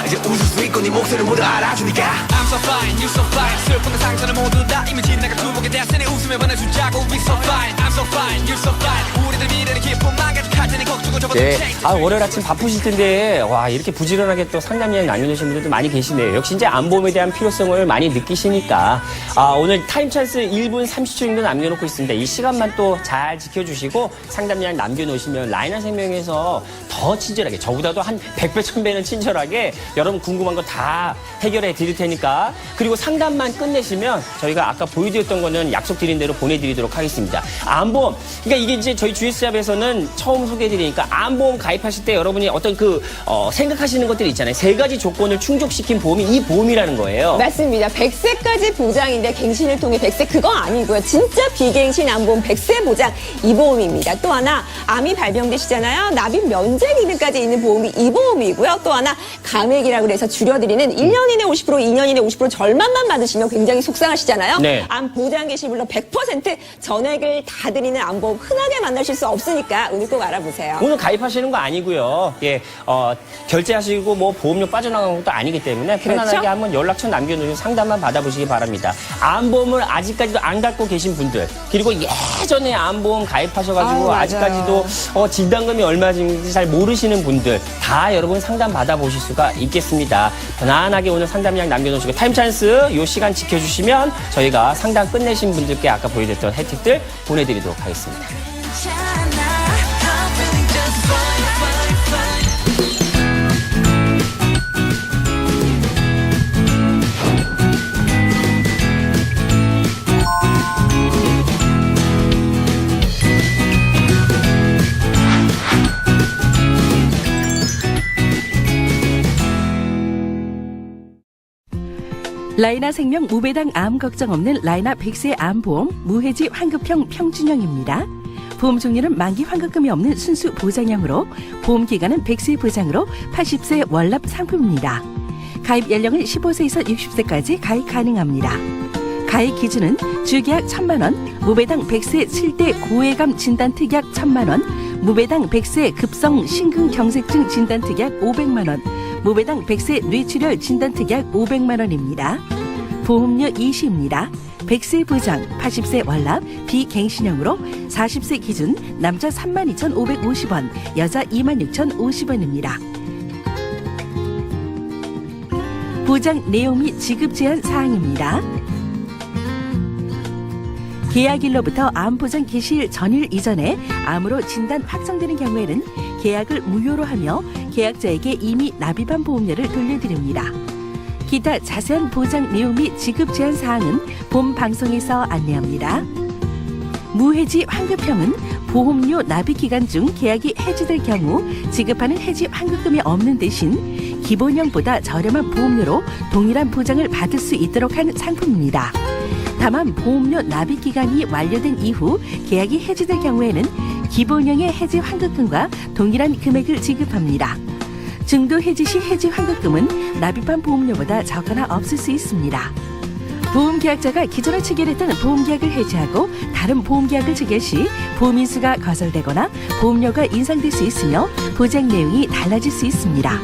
이제 웃을 수 있고 네 목소리를 모두 알아주니까.
I'm so fine, you so fine. 슬픔과 상처는 모두 다 이미 지나가 두목에 됐으니 웃으며 보내주자고. We so fine, I'm so fine, you so fine. 우리들 미래는 기쁨만 가득할 테니 걱정은 접어도
네.
change.
월요일 아침 바쁘실 텐데, 이렇게 부지런하게 또 상담 이야기 나누시는 분들도 많이 계시네요. 역시 이제 암보험에 대한 필요성을 많이 느끼시니까, 오늘 타임 찬스 1분 30초 정도 남겨놓고 있습니다. 이 시간만 또 잘 지켜주시고, 상담 이야기 남겨놓으시면 라이나 생명에서 더 친절하게, 저보다도 한 100배, 1000배는 친절하게 여러분 궁금한 거 다 해결해 드릴 테니까, 그리고 상담만 끝내시면 저희가 아까 보여드렸던 거는 약속드린 대로 보내드리도록 하겠습니다. 암보험, 그러니까 이게 이제 저희 GS샵에서는 처음 소개해드리니까 암보험 가입하실 때 여러분이 어떤 생각하시는 것들이 있잖아요. 3가지 조건을 충족시킨 보험이 이 보험이라는 거예요.
맞습니다. 100세까지 보장인데 갱신을 통해 100세 그거 아니고요. 진짜 비갱신 암보험 100세 보장 이 보험입니다. 또 하나 암이 발병되시잖아요. 납입 면제 기능까지 있는 보험이 이 보험이고요. 또 하나 감액이라고 해서 줄여드리는 1년 이내 50%, 2년 이내 50% 절반만 받으시면 굉장히 속상하시잖아요.
네.
암 보장 개시 물론 100% 전액을 다 드리는 암보험 흔하게 만나실 수 없으니까 오늘 꼭 알아보세요.
오늘 가입하시는 거 아니고요. 결제하시고 뭐 보험료 빠져나가는 것도 아니기 때문에 편안하게
그렇죠?
한번 연락처 남겨놓으시고 상담만 받아보시기 바랍니다. 암보험을 아직까지도 안 갖고 계신 분들, 그리고 예전에 암보험 가입하셔가지고
맞아요.
아직까지도 진단금이 얼마인지 잘 모르시는 분들 다 여러분 상담 받아보실 수가 있겠습니다. 편안하게 오늘 상담 약 남겨놓으시고 타임 찬스 이 시간 지켜주시면 저희가 상담 끝내신 분들께 아까 보여드렸던 혜택들 보내드리도록 하겠습니다.
괜찮아. I'm feeling just fine, fine, fine.
라이나 생명 무배당 암 걱정 없는 라이나 100세 암보험 무해지 환급형 평준형입니다. 보험 종류는 만기 환급금이 없는 순수 보장형으로 보험 기간은 100세 보장으로 80세 월납 상품입니다. 가입 연령은 15세에서 60세까지 가입 가능합니다. 가입 기준은 주계약 1,000만 원, 무배당 100세 7대 고해감 진단 특약 1,000만 원, 무배당 100세 급성 심근경색증 진단 특약 500만 원, 무배당 100세 뇌출혈 진단 특약 500만 원입니다. 보험료 20입니다. 100세 보장, 80세 월납, 비갱신형으로 40세 기준 남자 32,550원, 여자 26,050원입니다. 보장 내용 및 지급 제한 사항입니다. 계약일로부터 암 보장 개시일 전일 이전에 암으로 진단 확정되는 경우에는 계약을 무효로 하며 계약자에게 이미 납입한 보험료를 돌려드립니다. 기타 자세한 보장 내용 및 지급 제한 사항은 본 방송에서 안내합니다. 무해지 환급형은 보험료 납입 기간 중 계약이 해지될 경우 지급하는 해지 환급금이 없는 대신 기본형보다 저렴한 보험료로 동일한 보장을 받을 수 있도록 한 상품입니다. 다만 보험료 납입 기간이 완료된 이후 계약이 해지될 경우에는 기본형의 해지 환급금과 동일한 금액을 지급합니다. 중도 해지 시 해지 환급금은 납입한 보험료보다 적거나 없을 수 있습니다. 보험계약자가 기존에 체결했던 보험계약을 해지하고 다른 보험계약을 체결 시 보험인수가 거절되거나 보험료가 인상될 수 있으며 보장 내용이 달라질 수 있습니다.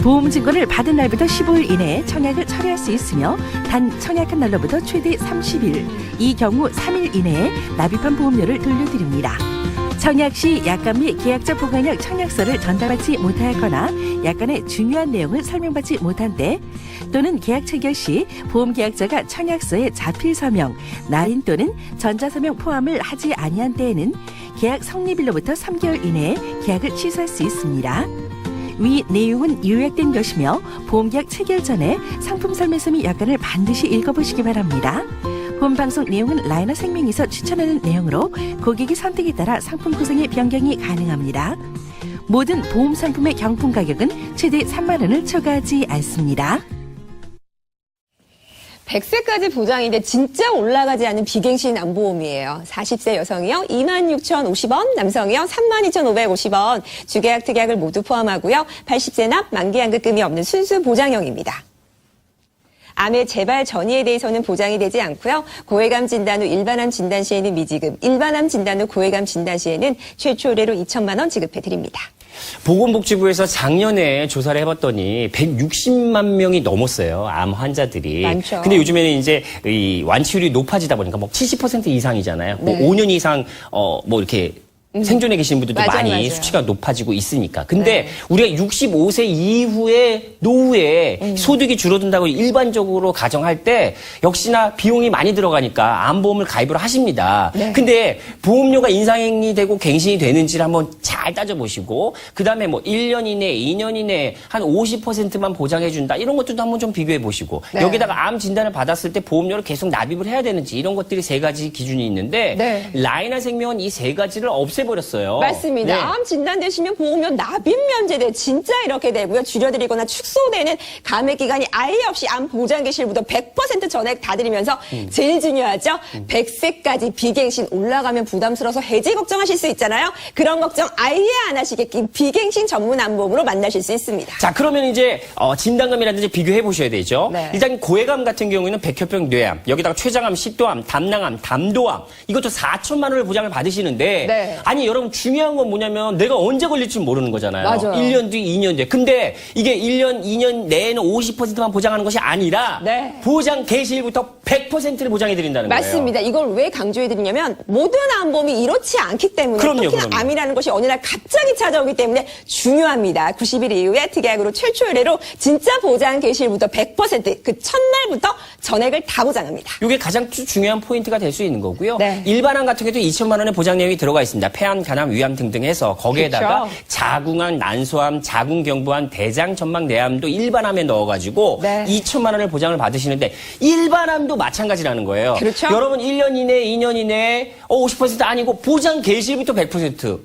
보험증권을 받은 날부터 15일 이내에 청약을 처리할 수 있으며 단 청약한 날로부터 최대 30일, 이 경우 3일 이내에 납입한 보험료를 돌려드립니다. 청약 시 약관 및 계약자 보관형 청약서를 전달받지 못하였거나 약관의 중요한 내용을 설명받지 못한 때 또는 계약 체결 시 보험계약자가 청약서에 자필 서명, 날인 또는 전자서명 포함을 하지 아니한 때에는 계약 성립일로부터 3개월 이내에 계약을 취소할 수 있습니다. 위 내용은 요약된 것이며 보험계약 체결 전에 상품 설명서 및 약관을 반드시 읽어보시기 바랍니다. 본방송 내용은 라이너 생명에서 추천하는 내용으로 고객의 선택에 따라 상품 구성의 변경이 가능합니다. 모든 보험 상품의 경품 가격은 최대 3만 원을 초과하지 않습니다.
100세까지 보장인데 진짜 올라가지 않은 비갱신 암보험이에요. 40세 여성이요 26,050원, 남성이요 32,550원. 주계약, 특약을 모두 포함하고요. 80세 납, 만기 환급금이 없는 순수 보장형입니다. 암의 재발 전이에 대해서는 보장이 되지 않고요. 고해감 진단 후 일반암 진단 시에는 미지급, 일반암 진단 후 고해감 진단 시에는 최초 의뢰로 2천만 원 지급해드립니다.
보건복지부에서 작년에 조사를 해봤더니 160만 명이 넘었어요. 암 환자들이.
많죠.
근데 요즘에는 이제 이 완치율이 높아지다 보니까 뭐 70% 이상이잖아요.
네.
뭐 5년 이상 뭐 이렇게 생존해 계시는 분들도
맞아요,
많이
맞아요.
수치가 높아지고 있으니까. 근데
네.
우리가 65세 이후에 노후에 소득이 줄어든다고 일반적으로 가정할 때 역시나 비용이 많이 들어가니까 암보험을 가입을 하십니다.
네.
근데 보험료가 인상이 되고 갱신이 되는지를 한번 잘 따져보시고 그다음에 뭐 1년 이내, 2년 이내 한 50%만 보장해준다. 이런 것들도 한번 좀 비교해보시고
네.
여기다가 암 진단을 받았을 때 보험료를 계속 납입을 해야 되는지 이런 것들이 세 가지 기준이 있는데
네.
라이나 생명은 이 세 가지를 없애버렸어요.
맞습니다.
네.
암 진단되시면 보험료 납입 면제돼 진짜 이렇게 되고요. 줄여드리거나 축소되는 감액 기간이 아예 없이 암 보장 개시일부터 100% 전액 다 드리면서 제일 중요하죠. 100세까지 비갱신 올라가면 부담스러워서 해지 걱정하실 수 있잖아요. 그런 걱정 아예 안 하시게끔 비갱신 전문 암보험으로 만나실 수 있습니다.
자, 그러면 이제 진단금이라든지 비교해 보셔야 되죠.
네.
일단 고해감 같은 경우에는 백혈병 뇌암, 여기다가 췌장암, 식도암, 담낭암, 담도암 이것도 4천만 원을 보장을 받으시는데
네.
아니 여러분 중요한 건 뭐냐면 내가 언제 걸릴지 모르는 거잖아요.
맞아요.
1년 뒤, 2년 뒤. 근데 이게 1년, 2년 내에는 50%만 보장하는 것이 아니라
네.
보장 개시일부터 100%를 보장해 드린다는 거예요.
맞습니다. 이걸 왜 강조해드리냐면 모든 암보험이 이렇지 않기 때문에
그럼요,
특히나
그럼요.
암이라는 것이 어느 날 갑자기 찾아오기 때문에 중요합니다. 90일 이후에 특약으로 최초 의뢰로 진짜 보장 개시일부터 100%그 첫날부터 전액을 다 보장합니다.
이게 가장 중요한 포인트가 될 수 있는 거고요.
네.
일반암 같은 경우도 2천만 원의 보장 내용이 들어가 있습니다. 폐암, 간암, 위암 등등 해서 거기에다가
그렇죠.
자궁암, 난소암, 자궁경부암, 대장점막 내암도 일반암에 넣어가지고
네.
2천만 원을 보장을 받으시는데 일반암도 마찬가지라는 거예요.
그렇죠.
여러분 1년 이내, 2년 이내 50% 아니고 보장 개시부터 100%.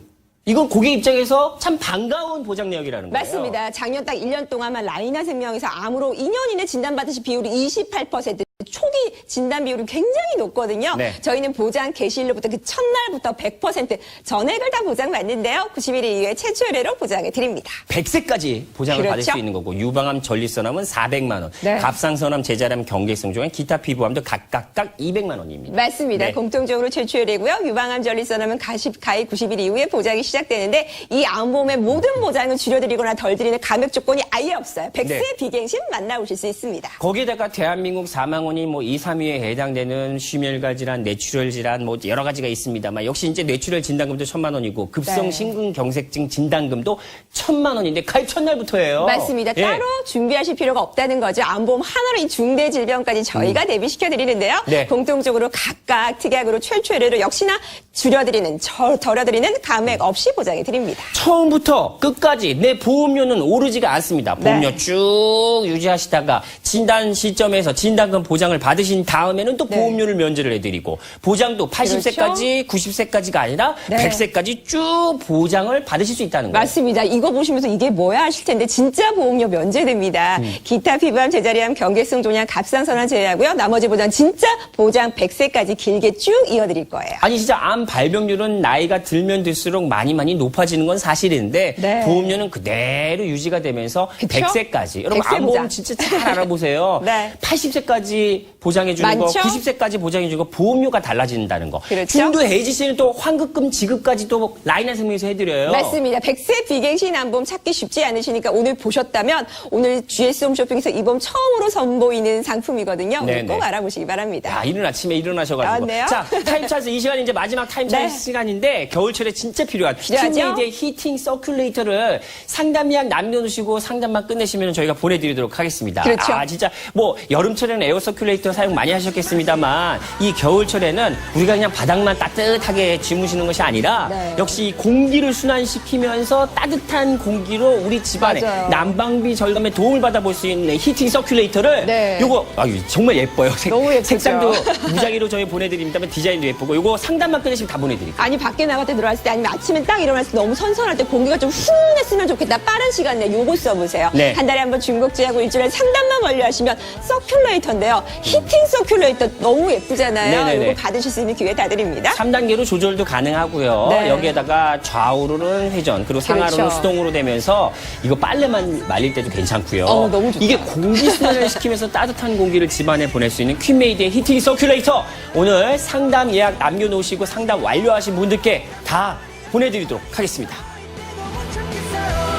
이건 고객 입장에서 참 반가운 보장 내역이라는 거예요.
맞습니다. 작년 딱 1년 동안만 라이나 생명에서 암으로 2년 이내 진단받으신 비율이 28%. 초기 진단 비율이 굉장히 높거든요.
네.
저희는 보장 개시일로부터 그 첫날부터 100% 전액을 다 보장받는데요. 90일 이후에 최초 의뢰로 보장해 드립니다.
100세까지 보장을 받을
그렇죠.
수 있는 거고 유방암, 전립선암은 400만 원,
네.
갑상선암, 제자암, 경계성 종암, 기타 피부암도 각각 200만 원입니다.
맞습니다.
네.
공통적으로 최초 의뢰고요. 유방암, 전립선암은 가입 90일 이후에 보장이 시작되는데 이 암보험의 모든 보장은 줄여드리거나 덜 드리는 감액 조건이 아예 없어요. 100세
네.
비갱신 만나보실 수 있습니다.
거기에다가 대한민국 사망원이 뭐 2, 3위에 해당되는 심혈관 질환, 뇌출혈 질환 뭐 여러 가지가 있습니다만 역시 이제 뇌출혈 진단금도 1,000만 원이고 급성
네.
심근경색증 진단금도 1,000만 원인데 가입 첫날부터예요.
맞습니다.
예.
따로 준비하실 필요가 없다는 거죠. 암보험 하나로 이 중대 질병까지 저희가 대비시켜 드리는데요.
네.
공통적으로 각각 특약으로 최초 의뢰로 역시나 줄여드리는, 덜어드리는 감액 없이 보장해 드립니다.
처음부터 끝까지 내 보험료는 오르지가 않습니다. 보험료
네.
쭉 유지하시다가 진단 시점에서 진단금 보장을 받으신 다음에는 또
네.
보험료를 면제를 해드리고 보장도 80세까지 90세까지가 아니라
네.
100세까지 쭉 보장을 받으실 수 있다는 거예요.
맞습니다. 이거 보시면서 이게 뭐야 하실 텐데 진짜 보험료 면제됩니다. 기타 피부암, 제자리암, 경계성 종양, 갑상선암 제외하고요. 나머지 보장 진짜 보장 100세까지 길게 쭉 이어드릴 거예요.
아니 진짜 암 발병률은 나이가 들면 들수록 많이 높아지는 건 사실인데
네.
보험료는 그대로 유지가 되면서
그쵸?
100세까지. 여러분
100세
암보험
보장.
진짜 잘 알아보세요.
네.
80세까지 보장해 주는 거,
많죠?
90세까지 보장해 주는 거 보험료가 달라진다는 거.
그렇죠?
중도 해지 씨는 또 환급금 지급까지 또 라인한 생명에서 해드려요.
맞습니다. 100세 비갱신 암보험 찾기 쉽지 않으시니까 오늘 보셨다면 오늘 GS 홈쇼핑에서 이 보험 처음으로 선보이는 상품이거든요. 오늘
네네.
꼭 알아보시기 바랍니다.
야, 이른 아침에 일어나셔가지고.
나왔네요.
자, 타임차스 이 시간 이제 마지막 타임차스
네.
시간인데 겨울철에 진짜 필요한
필요하죠?
킹메이드의 히팅 서큘레이터를 상담 예약 남겨놓으시고 상담만 끝내시면 저희가 보내드리도록 하겠습니다.
그렇죠.
아, 진짜 뭐 여름철에는 에어 서큘레이터 사용 많이 하셨겠습니다만 이 겨울철에는 우리가 그냥 바닥만 따뜻하게 주무시는 것이 아니라
네.
역시 이 공기를 순환시키면서 따뜻한 공기로 우리 집안에
맞아요.
난방비 절감에 도움을 받아볼 수 있는 히팅 서큘레이터를
네.
요거 정말 예뻐요.
너무 예쁘죠?
색상도 무작위로 저희 보내드립니다만 디자인도 예쁘고 요거 상담만 끝내시면 다 보내드릴게요.
아니 밖에 나갈 때 들어왔을 때 아니면 아침에 딱 일어났을 때 너무 선선할 때 공기가 좀 훈훈했으면 좋겠다. 빠른 시간 내에 요거 써보세요.
네.
한 달에 한 번 중복제하고 일주일에 상담만 완료하시면 서큘레이터인데요. 히팅 서큘레이터 너무 예쁘잖아요.
네네네.
요거 받으실 수 있는 기회 다 드립니다.
3단계로 조절도 가능하고요.
네.
여기에다가 좌우로는 회전, 그리고 상하로는
그렇죠.
수동으로 되면서 이거 빨래만 말릴 때도 괜찮고요.
너무 좋다.
이게 공기 순환을 시키면서 따뜻한 공기를 집안에 보낼 수 있는 퀸메이드의 히팅 서큘레이터 오늘 상담 예약 남겨놓으시고 상담 완료하신 분들께 다 보내드리도록 하겠습니다.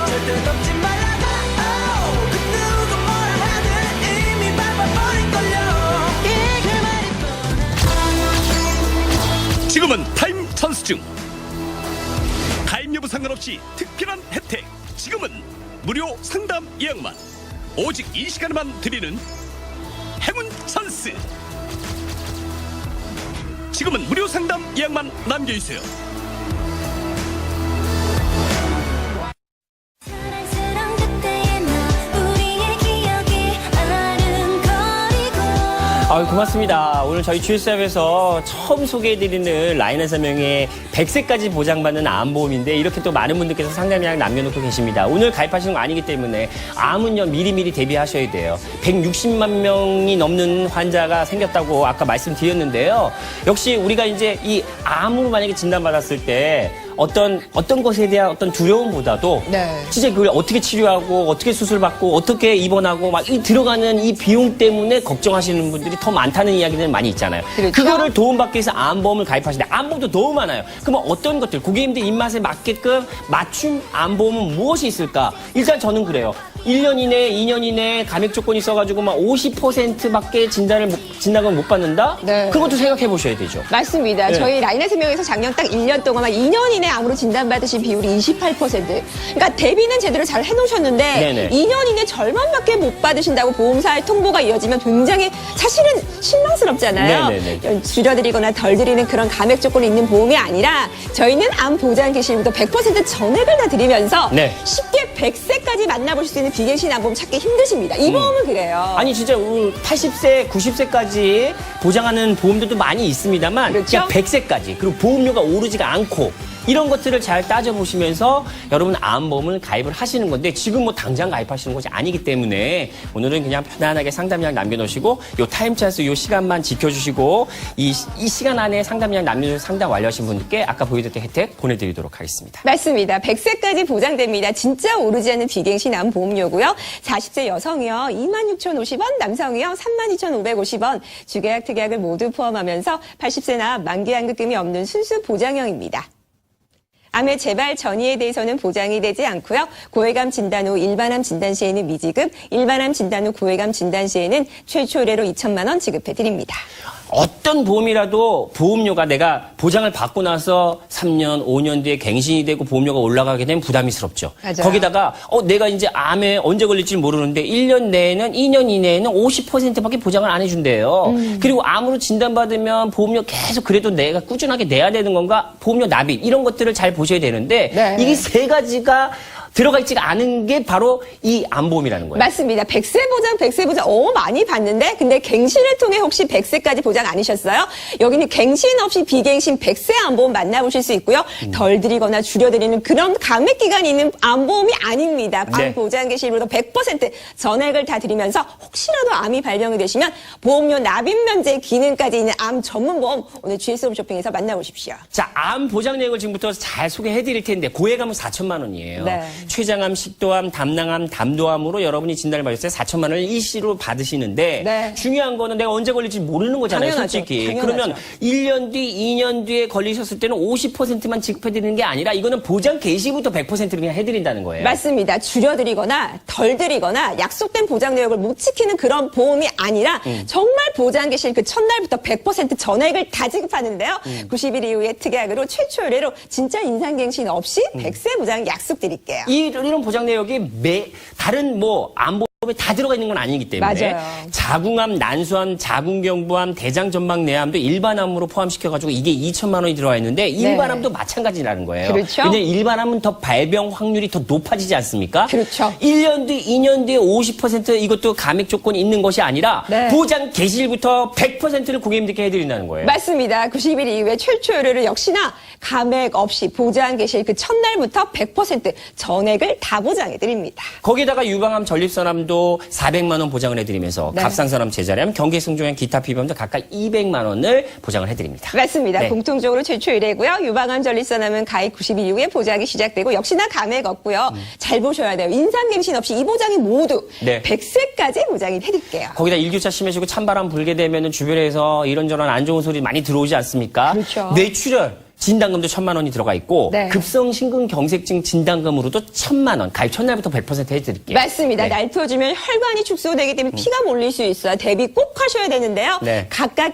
절대 덮지 말라고 그 누가 뭐라 하든 이미 밟아버릴걸요
지금은 타임 찬스 중. 가입 여부 상관없이 특별한 혜택. 지금은 무료 상담 예약만. 오직 이 시간에만 드리는 행운 찬스. 지금은 무료 상담 예약만 남겨주세요.
사랑스런 그때의 나 우리의 기억이 아른거리고
아유, 고맙습니다. 오늘 저희 GS앱에서 처음 소개해드리는 라인한 설명의 100세까지 보장받는 암보험인데 이렇게 또 많은 분들께서 상담 예약 남겨놓고 계십니다. 오늘 가입하시는 거 아니기 때문에 암은요 미리미리 대비하셔야 돼요. 160만 명이 넘는 환자가 생겼다고 아까 말씀드렸는데요. 역시 우리가 이제 이 암으로 만약에 진단받았을 때 어떤 것에 대한 어떤 두려움보다도
네.
진짜 그걸 어떻게 치료하고 어떻게 수술받고 어떻게 입원하고 막 이 들어가는 이 비용 때문에 걱정하시는 분들이 더 많다는 이야기들 많이 있잖아요.
그렇죠.
그거를 도움받기 위해서 암보험을 가입하시는데 암보험도 너무 많아요. 그러면 어떤 것들 고객님들 입맛에 맞게끔 맞춤 암보험은 무엇이 있을까? 일단 저는 그래요. 1년 이내, 2년 이내 감액 조건이 있어가지고 막 50%밖에 진단금을 못 받는다?
네.
그것도 생각해 보셔야 되죠.
맞습니다.
네.
저희 라인의 세명에서 작년 딱 1년 동안 2년 이내 암으로 진단받으신 비율이 28%. 그러니까 대비는 제대로 잘 해놓으셨는데
네네.
2년 이내 절반밖에 못 받으신다고 보험사의 통보가 이어지면 굉장히 사실은 실망스럽잖아요.
네네네.
줄여드리거나 덜 드리는 그런 감액 조건이 있는 보험이 아니라 저희는 암 보장 개시일부터 100% 전액을 다 드리면서
네.
쉽게 100세까지 만나보실 수 있는 비갱신 암보험 찾기 힘드십니다. 이 보험은 그래요.
아니 진짜 80세, 90세까지 보장하는 보험들도 많이 있습니다만
그렇죠?
그냥 100세까지 그리고 보험료가 오르지가 않고 이런 것들을 잘 따져보시면서 여러분 암보험을 가입을 하시는 건데 지금 뭐 당장 가입하시는 것이 아니기 때문에 오늘은 그냥 편안하게 상담 예약 남겨놓으시고 요 타임 찬스 요 시간만 지켜주시고 이 시간 안에 상담 예약 남겨주시고 상담 완료하신 분들께 아까 보여드렸던 혜택 보내드리도록 하겠습니다.
맞습니다. 100세까지 보장됩니다. 진짜 오르지 않는 비갱신 암 보험료고요. 40세 여성이요. 26,050원, 남성이요. 32,550원. 주계약, 특약을 모두 포함하면서 80세나 만기 환급금이 없는 순수 보장형입니다. 암의 재발 전이에 대해서는 보장이 되지 않고요. 고해감 진단 후 일반암 진단 시에는 미지급, 일반암 진단 후 고해감 진단 시에는 최초 의뢰로 2천만 원 지급해 드립니다.
어떤 보험이라도 보험료가 내가 보장을 받고 나서 3년, 5년 뒤에 갱신이 되고 보험료가 올라가게 되면 부담이스럽죠.
맞아요.
거기다가 내가 이제 암에 언제 걸릴지 모르는데 1년 내에는 2년 이내에는 50%밖에 보장을 안 해준대요. 그리고 암으로 진단받으면 보험료 계속 그래도 내가 꾸준하게 내야 되는 건가? 보험료 납입 이런 것들을 잘 보셔야 되는데
네.
이게 세 가지가 들어가 있지가 않은 게 바로 이 암보험이라는 거예요.
맞습니다. 100세 보장 많이 받는데 근데 갱신을 통해 혹시 100세까지 보장 아니셨어요? 여기는 갱신 없이 비갱신 100세 암보험 만나보실 수 있고요. 덜 드리거나 줄여드리는 그런 감액 기간이 있는 암보험이 아닙니다. 암
네.
보장 개시일부터 100% 전액을 다 드리면서 혹시라도 암이 발병이 되시면 보험료 납입 면제 기능까지 있는 암 전문 보험 오늘 GS 홈쇼핑에서 만나보십시오.
자, 암 보장 내역을 지금부터 잘 소개해 드릴 텐데 고액암은 4천만 원이에요.
네.
췌장암, 식도암, 담낭암, 담도암으로 여러분이 진단을 받았을 때 4천만 원을 일시로 받으시는데
네.
중요한 거는 내가 언제 걸릴지 모르는 거잖아요,
당연하죠.
솔직히.
당연하죠.
그러면 1년 뒤, 2년 뒤에 걸리셨을 때는 50%만 지급해 드리는 게 아니라 이거는 보장 개시부터 100%를 그냥 해 드린다는 거예요.
맞습니다. 줄여드리거나 덜 드리거나 약속된 보장 내역을 못 지키는 그런 보험이 아니라 정말 보장 개시일 그 첫날부터 100% 전액을 다 지급하는데요. 90일 이후에 특약으로 최초 의뢰로 진짜 인상갱신 없이 100세 보장 약속드릴게요.
이런 보장 내역이 다른 암보험에 다 들어가 있는 건 아니기 때문에
맞아요.
자궁암, 난수암, 자궁경부암, 대장전막내암도 일반암으로 포함시켜가지고 이게 2천만 원이 들어와 있는데 일반암도 마찬가지라는 거예요.
그렇죠.
근데 일반암은 더 발병 확률이 더 높아지지 않습니까?
그렇죠.
1년 뒤, 2년 뒤에 50% 이것도 감액 조건이 있는 것이 아니라
네.
보장 개시일부터 100%를 고객님들께 해드린다는 거예요.
맞습니다. 90일 이후에 최초 의뢰를 역시나 감액 없이 보장 개시일 그 첫날부터 100% 전액을 다 보장해드립니다.
거기다가 유방암, 전립선암도 400만 원 보장을 해드리면서
네.
갑상선암, 제자리암, 경계승종암, 기타 피부암도 각각 200만 원을 보장을 해드립니다.
맞습니다.
네.
공통적으로 최초 의뢰고요. 유방암, 전립선암은 가입 90일 이후에 보장이 시작되고 역시나 감액 없고요. 잘 보셔야 돼요. 인상갱신 없이 이 보장이 모두
네.
100세까지 보장이 해드릴게요.
거기다 일교차 심해지고 찬바람 불게 되면 주변에서 이런저런 안 좋은 소리 많이 들어오지 않습니까?
그렇죠.
뇌출혈 진단금도 1,000만 원이 들어가 있고
네.
급성심근경색증 진단금으로도 1,000만 원 가입 첫날부터 100% 해드릴게요.
맞습니다.
네.
날 태워주면 혈관이 축소되기 때문에 피가 몰릴 수 있어요. 대비 꼭 하셔야 되는데요.
네.
각각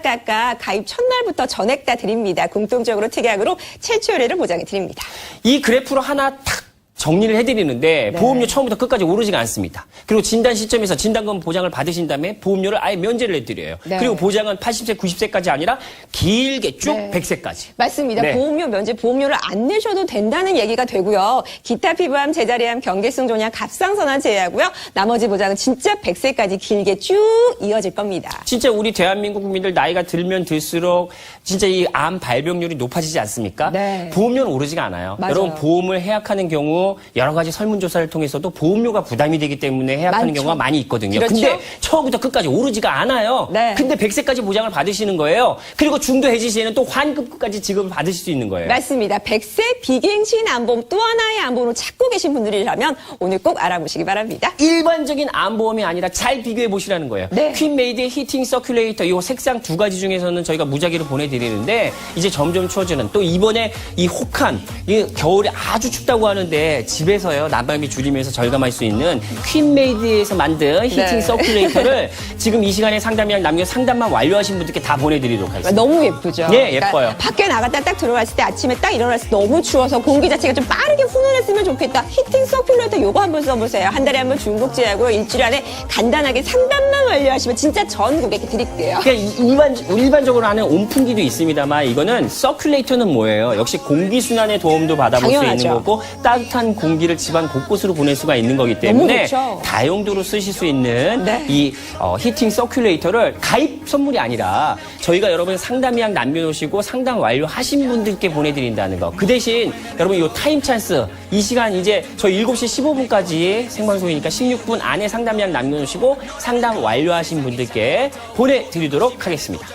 가입 첫날부터 전액 다 드립니다. 공통적으로 특약으로 최초 의뢰를 보장해 드립니다.
이 그래프로 하나 탁 정리를 해드리는데
네.
보험료 처음부터 끝까지 오르지가 않습니다. 그리고 진단 시점에서 진단금 보장을 받으신 다음에 보험료를 아예 면제를 해드려요.
네.
그리고 보장은 80세, 90세까지 아니라 길게 쭉
네.
100세까지.
맞습니다.
네.
보험료 면제, 보험료를 안 내셔도 된다는 얘기가 되고요. 기타 피부암, 제자리암, 경계승종양, 갑상선암 제외하고요. 나머지 보장은 진짜 100세까지 길게 쭉 이어질 겁니다.
진짜 우리 대한민국 국민들 나이가 들면 들수록 진짜 이 암 발병률이 높아지지 않습니까?
네.
보험료는 오르지가 않아요.
맞아요.
여러분 보험을 해약하는 경우 여러 가지 설문조사를 통해서도 보험료가 부담이 되기 때문에 해약하는
많죠.
경우가 많이 있거든요.
그렇죠.
근데 처음부터 끝까지 오르지가 않아요.
네.
근데 100세까지 보장을 받으시는 거예요. 그리고 중도 해지 시에는 또 환급까지 지급을 받으실 수 있는 거예요.
맞습니다. 100세 비갱신 암보험 또 하나의 암보험을 찾고 계신 분들이라면 오늘 꼭 알아보시기 바랍니다.
일반적인 암보험이 아니라 잘 비교해 보시라는 거예요.
네.
퀸메이드의 히팅 서큘레이터 이 색상 두 가지 중에서는 저희가 무작위로 보내드리는데 이제 점점 추워지는 또 이번에 이 혹한 이 겨울에 아주 춥다고 하는데 집에서요 난방비 줄이면서 절감할 수 있는 퀸메이드에서 만든 히팅
네.
서큘레이터를 지금 이 시간에 상담이랑 남겨 상담만 완료하신 분들께 다 보내드리도록 하겠습니다.
너무 예쁘죠?
예, 예뻐요.
밖에 나갔다 딱 들어왔을 때 아침에 딱 일어났을 때 너무 추워서 공기 자체가 좀 빠르게 훈훈했으면 좋겠다. 히팅 서큘레이터 요거 한번 써보세요. 한 달에 한 번 중복제하고요. 일주일 안에 간단하게 상담만 완료하시면 진짜 전국에 드릴게요.
그냥 일반적으로 하는 온풍기도 있습니다만 이거는 서큘레이터는 뭐예요? 역시 공기순환의 도움도 받아볼 수
당연하죠.
있는 거고 따뜻한 공기를 집안 곳곳으로 보낼 수가 있는 거기 때문에
너무 좋죠.
다용도로 쓰실 수 있는
네.
이 히팅 서큘레이터를 가입 선물이 아니라 저희가 여러분 상담이랑 남겨놓으시고 상담 완료하신 분들께 보내드린다는 거. 그 대신 여러분 이 타임 찬스 이 시간 이제 저희 7시 15분까지 생방송이니까 16분 안에 상담이랑 남겨놓으시고 상담 완료하신 분들께 보내드리도록 하겠습니다.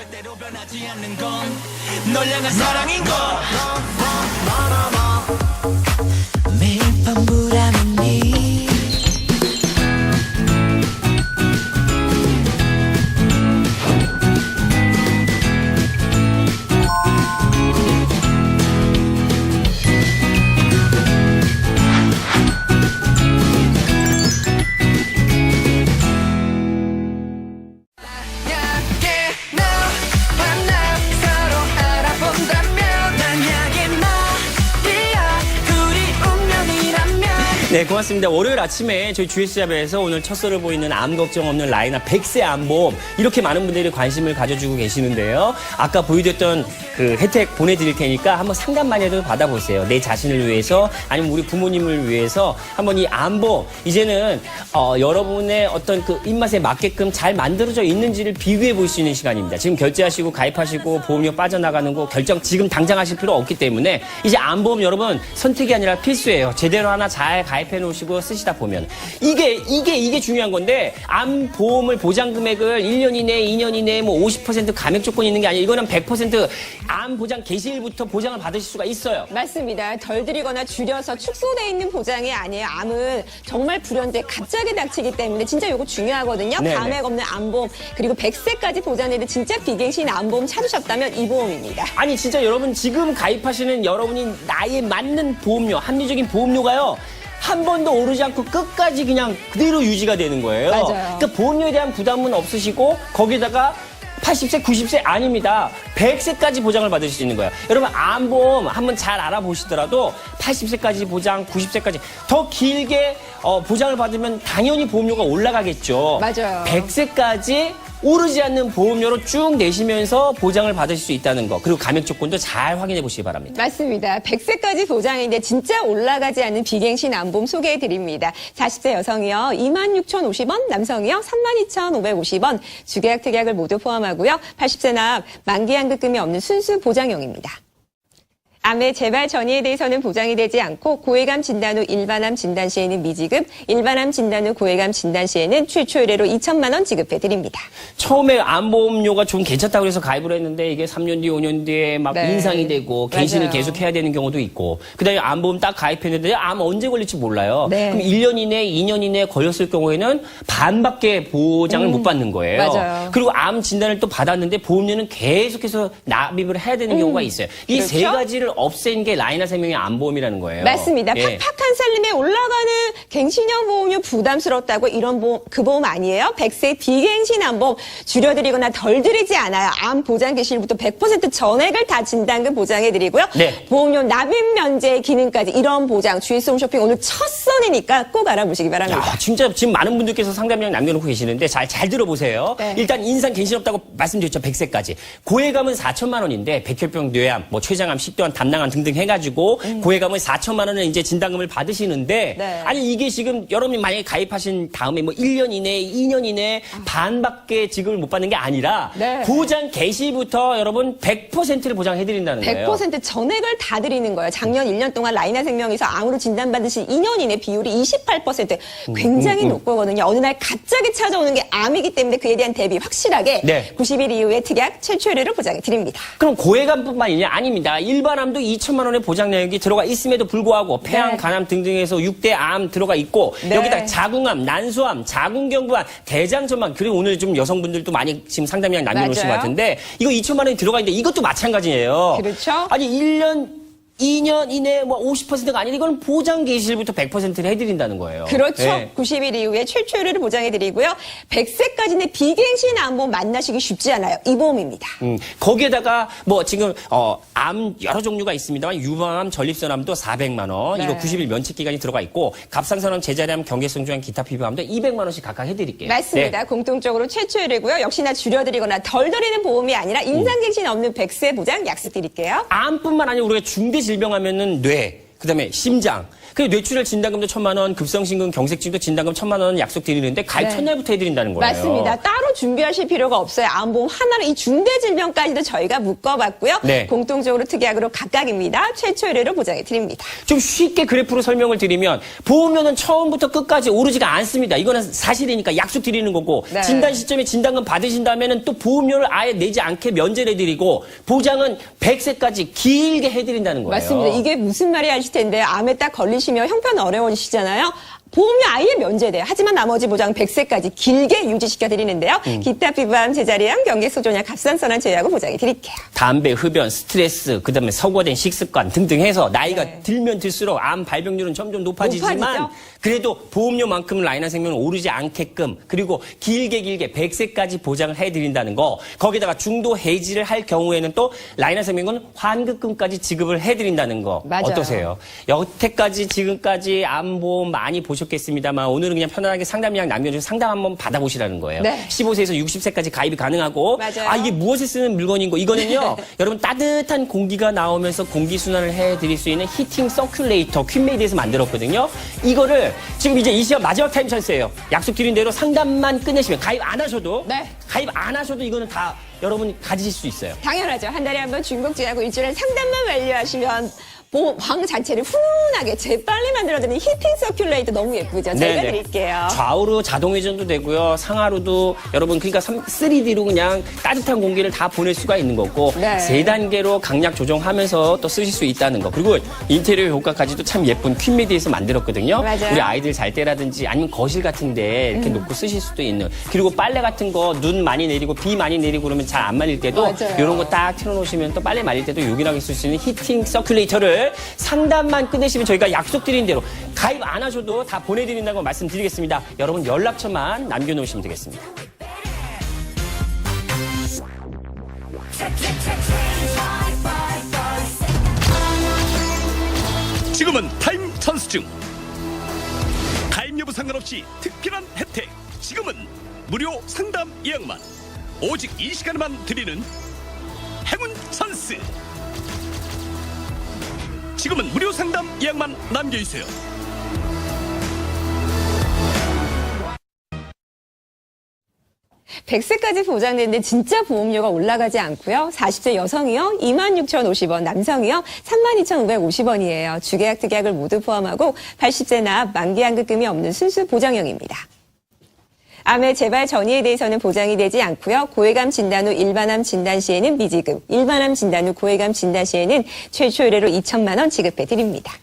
널 향한 사랑인 걸 매일 밤 불안하니 yeah, now
네, 고맙습니다. 월요일 아침에 저희 GS잡에서 오늘 첫 썰을 보이는 암 걱정 없는 라인업 100세 암보험 이렇게 많은 분들이 관심을 가져주고 계시는데요. 아까 보여드렸던 그 혜택 보내드릴 테니까 한번 상담만이라도 받아보세요. 내 자신을 위해서 아니면 우리 부모님을 위해서 한번 이 암보험 이제는 여러분의 어떤 그 입맛에 맞게끔 잘 만들어져 있는지를 비교해 볼 수 있는 시간입니다. 지금 결제하시고 가입하시고 보험료 빠져나가는 거 결정 지금 당장 하실 필요 없기 때문에 이제 암보험 여러분 선택이 아니라 필수예요. 제대로 하나 잘 가입해 놓으시고 쓰시다 보면 이게 중요한 건데 암보험을 보장 금액을 1년 이내, 2년 이내 뭐 50% 감액 조건이 있는 게 아니에요. 이거는 100% 암 보장 개시일부터 보장을 받으실 수가 있어요.
맞습니다. 덜 들이거나 줄여서 축소되어 있는 보장이 아니에요. 암은 정말 불현듯 갑자기 닥치기 때문에 진짜 이거 중요하거든요.
네네.
감액 없는 암보험 그리고 100세까지 보장되는 진짜 비갱신 암보험 찾으셨다면 이 보험입니다.
아니 진짜 여러분 지금 가입하시는 여러분이 나이에 맞는 보험료, 합리적인 보험료가요. 한 번도 오르지 않고 끝까지 그냥 그대로 유지가 되는 거예요.
맞아요.
그러니까 보험료에 대한 부담은 없으시고 거기다가 80세, 90세 아닙니다. 100세까지 보장을 받으실 수 있는 거예요. 여러분 암보험 한번 잘 알아보시더라도 80세까지 보장, 90세까지 더 길게 보장을 받으면 당연히 보험료가 올라가겠죠.
맞아요.
100세까지 오르지 않는 보험료로 쭉 내시면서 보장을 받으실 수 있다는 거. 그리고 감액 조건도 잘 확인해 보시기 바랍니다.
맞습니다. 100세까지 보장인데 진짜 올라가지 않는 비갱신 암보험 소개해 드립니다. 40세 여성이요. 26,050원, 남성이요. 32,550원. 주계약, 특약을 모두 포함하고요. 80세 납, 만기 환급금이 없는 순수 보장용입니다. 암의 재발 전이에 대해서는 보장이 되지 않고 고해감 진단 후 일반암 진단 시에는 미지급, 일반암 진단 후 고해감 진단 시에는 최초 의뢰로 2천만 원 지급해 드립니다.
처음에 암보험료가 좀 괜찮다고 해서 가입을 했는데 이게 3년 뒤, 5년 뒤에 막
네.
인상이 되고 갱신을
맞아요.
계속 해야 되는 경우도 있고 그다음에 암보험 딱 가입했는데 암 언제 걸릴지 몰라요.
네.
그럼 1년 이내, 2년 이내에 걸렸을 경우에는 반밖에 보장을 못 받는 거예요.
맞아요.
그리고 암 진단을 또 받았는데 보험료는 계속해서 납입을 해야 되는 경우가 있어요. 이 세
그렇죠?
가지를 없앤 게 라이나 생명의 암보험이라는 거예요.
맞습니다.
예.
팍팍한 살림에 올라가는 갱신형 보험료 부담스럽다고 이런 보험, 그 보험 아니에요. 100세 비갱신 암보험 줄여드리거나 덜 드리지 않아요. 암 보장 개시일부터 100% 전액을 다 진단금 보장해드리고요.
네.
보험료 납입 면제 기능까지 이런 보장 GS 홈쇼핑 오늘 첫 선이니까 꼭 알아보시기 바랍니다.
야, 진짜 지금 많은 분들께서 상담량 남겨놓고 계시는데 잘 들어보세요.
네.
일단 인상 갱신 없다고 말씀드렸죠. 100세까지. 고해감은 4천만 원인데 백혈병, 뇌암, 뭐 췌장암, 식도암, 담낭암 등등 해가지고 고해감은 4천만 원을 이제 진단금을 받으시는데
네.
아니 이게 지금 여러분이 만약에 가입하신 다음에 뭐 1년 이내에 2년 이내에 반밖에 지급을 못 받는 게 아니라
네.
보장 개시부터 여러분 100%를 보장해드린다는 거예요.
100% 전액을 다 드리는 거예요. 작년 1년 동안 라이나 생명에서 암으로 진단받으신 2년 이내 비율이 28%. 굉장히 높거든요. 어느 날 갑자기 찾아오는 게 암이기 때문에 그에 대한 대비 확실하게
네.
90일 이후에 특약 최초 의뢰를 보장해 드립니다.
그럼 고해감뿐만이냐? 아닙니다. 일반암도 2천만 원의 보장 내역이 들어가 있음에도 불구하고 폐암,
네.
간암 등등에서 6대 암 들어가 있고
네.
여기다 자궁암, 난소암, 자궁경부암, 대장전암 그리고 오늘 좀 여성분들도 많이 지금 상담량 남겨놓으신 것
맞아요.
같은데 이거 2천만 원이 들어가 있는데 이것도 마찬가지예요.
그렇죠.
아니 1년 2년 이내에 뭐 50%가 아니라 이건 보장 개시일부터 100%를 해드린다는 거예요.
그렇죠.
예.
90일 이후에 최초 의뢰를 보장해 드리고요. 100세까지는 비갱신 암보험 만나시기 쉽지 않아요. 이 보험입니다.
거기에다가 뭐 지금 암 여러 종류가 있습니다만 유방암, 전립선암도 400만 원,
네.
이거 90일 면책 기간이 들어가 있고 갑상선암, 제자리암, 경계성 중환 기타 피부암도 200만 원씩 각각 해드릴게요.
맞습니다.
네.
공통적으로 최초 의뢰고요. 역시나 줄여드리거나 덜 드리는 보험이 아니라 인상갱신 없는 100세 보장 약속드릴게요.
암뿐만 아니라 우리가 중대 질병하면은 뇌, 그다음에 심장. 그 뇌출혈 진단금도 1,000만 원, 급성심근 경색증도 진단금 1,000만 원 약속 드리는데 가입
네.
첫날부터 해드린다는 거예요.
맞습니다. 따로 준비하실 필요가 없어요. 암보험 하나로 이 중대 질병까지도 저희가 묶어봤고요.
네.
공통적으로 특약으로 각각입니다. 최초 의뢰를 보장해 드립니다.
좀 쉽게 그래프로 설명을 드리면 보험료는 처음부터 끝까지 오르지가 않습니다. 이거는 사실이니까 약속 드리는 거고
네.
진단 시점에 진단금 받으신 다음에는 또 보험료를 아예 내지 않게 면제를 해드리고 보장은 100세까지 길게 해드린다는 거예요.
맞습니다. 이게 무슨 말이 하실 텐데 암에 딱 걸리시면 형편 어려우시잖아요. 보험료 아예 면제돼요. 하지만 나머지 보장 100세까지 길게 유지시켜 드리는데요. 기타 피부암, 제자리암, 경계소조약, 갑상선암 제외하고 보장해 드릴게요.
담배, 흡연, 스트레스, 그다음에 서구화된 식습관 등등 해서 나이가
네.
들면 들수록 암 발병률은 점점 높아지지만
높아지죠?
그래도 보험료만큼은 라이나생명은 오르지 않게끔 그리고 길게 100세까지 보장을 해드린다는 거 거기다가 중도 해지를 할 경우에는 또 라이나생명은 환급금까지 지급을 해드린다는 거
맞아요.
어떠세요? 여태까지 지금까지 암보험 많이 보셨겠습니다만 오늘은 그냥 편안하게 상담 예약 남겨주셔서 상담 한번 받아보시라는 거예요.
네.
15세에서 60세까지 가입이 가능하고
맞아요.
이게 무엇에 쓰는 물건인고 이거는요 여러분 따뜻한 공기가 나오면서 공기순환을 해드릴 수 있는 히팅 서큘레이터 퀸메이드에서 만들었거든요. 이거를 지금 이제 이 시간 마지막 타임 찬스예요. 약속드린 대로 상담만 끝내시면 가입 안 하셔도
네.
가입 안 하셔도 이거는 다 여러분 가지실 수 있어요.
당연하죠. 한 달에 한 번 중복제하고 일주일에 상담만 완료하시면 보방 자체를 훈훈하게 재빨리 만들어드리는 히팅 서큘레이터 너무 예쁘죠? 저희가
네네.
드릴게요.
좌우로 자동 회전도 되고요. 상하로도 여러분 그러니까 3D로 그냥 따뜻한 공기를 다 보낼 수가 있는 거고
네.
3단계로 강약 조정하면서 또 쓰실 수 있다는 거. 그리고 인테리어 효과까지도 참 예쁜 퀸메디에서 만들었거든요.
맞아요.
우리 아이들 잘 때라든지 아니면 거실 같은데 이렇게 놓고 쓰실 수도 있는. 그리고 빨래 같은 거 눈 많이 내리고 비 많이 내리고 그러면 잘 안 말릴 때도
맞아요.
이런 거 딱 틀어놓으시면 또 빨래 말릴 때도 요긴하게 쓸 수 있는 히팅 서큘레이터를 상담만 끝내시면 저희가 약속드린 대로 가입 안 하셔도 다 보내드린다고 말씀드리겠습니다. 여러분 연락처만 남겨놓으시면 되겠습니다.
지금은 타임 찬스 중. 가입 여부 상관없이 특별한 혜택. 지금은 무료 상담 예약만. 오직 이 시간에만 드리는 행운 찬스. 지금은 무료 상담 예약만 남겨주세요.
백세까지 보장되는데 진짜 보험료가 올라가지 않고요. 40세 여성이요. 26,050원, 남성이요. 32,550원이에요. 주계약, 특약을 모두 포함하고 80세 납, 만기 환급금이 없는 순수 보장형입니다. 암의 재발 전이에 대해서는 보장이 되지 않고요. 고해감 진단 후 일반암 진단 시에는 미지급, 일반암 진단 후 고해감 진단 시에는 최초 의뢰로 2천만 원 지급해 드립니다.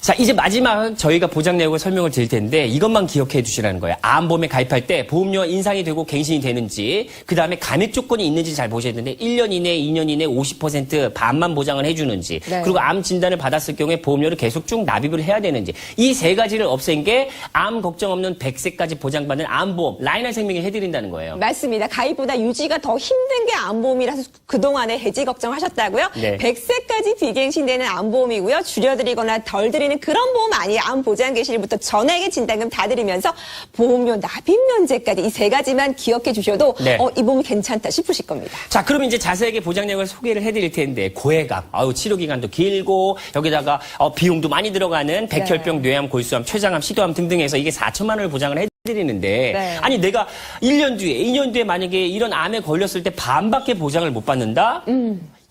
자, 이제 마지막 저희가 보장 내역을 설명을 드릴 텐데 이것만 기억해 주시라는 거예요. 암보험에 가입할 때 보험료가 인상이 되고 갱신이 되는지 그다음에 감액 조건이 있는지 잘 보셔야 되는데 1년 이내, 2년 이내 50% 반만 보장을 해주는지
네.
그리고 암 진단을 받았을 경우에 보험료를 계속 쭉 납입을 해야 되는지 이 세 가지를 없앤 게 암 걱정 없는 100세까지 보장받는 암보험 라이나생명이 해드린다는 거예요.
맞습니다. 가입보다 유지가 더 힘든 게 암보험이라서 그동안에 해지 걱정하셨다고요?
네.
100세까지 비갱신되는 암보험이고요. 줄여드리거나 덜 드리는 그런 보험 아니에요. 암 보장 개시일부터 전액의 진단금 다 드리면서 보험료 납입 면제까지 이 세 가지만 기억해 주셔도
네.
이 보험이 괜찮다 싶으실 겁니다.
자, 그럼 이제 자세하게 보장 내역을 소개를 해드릴 텐데 고해감, 치료 기간도 길고 여기다가 비용도 많이 들어가는 백혈병, 뇌암, 골수암, 췌장암, 식도암 등등해서 이게 4천만 원을 보장을 해드리는데
네.
아니 내가 1년 뒤에, 2년 뒤에 만약에 이런 암에 걸렸을 때 반밖에 보장을 못 받는다?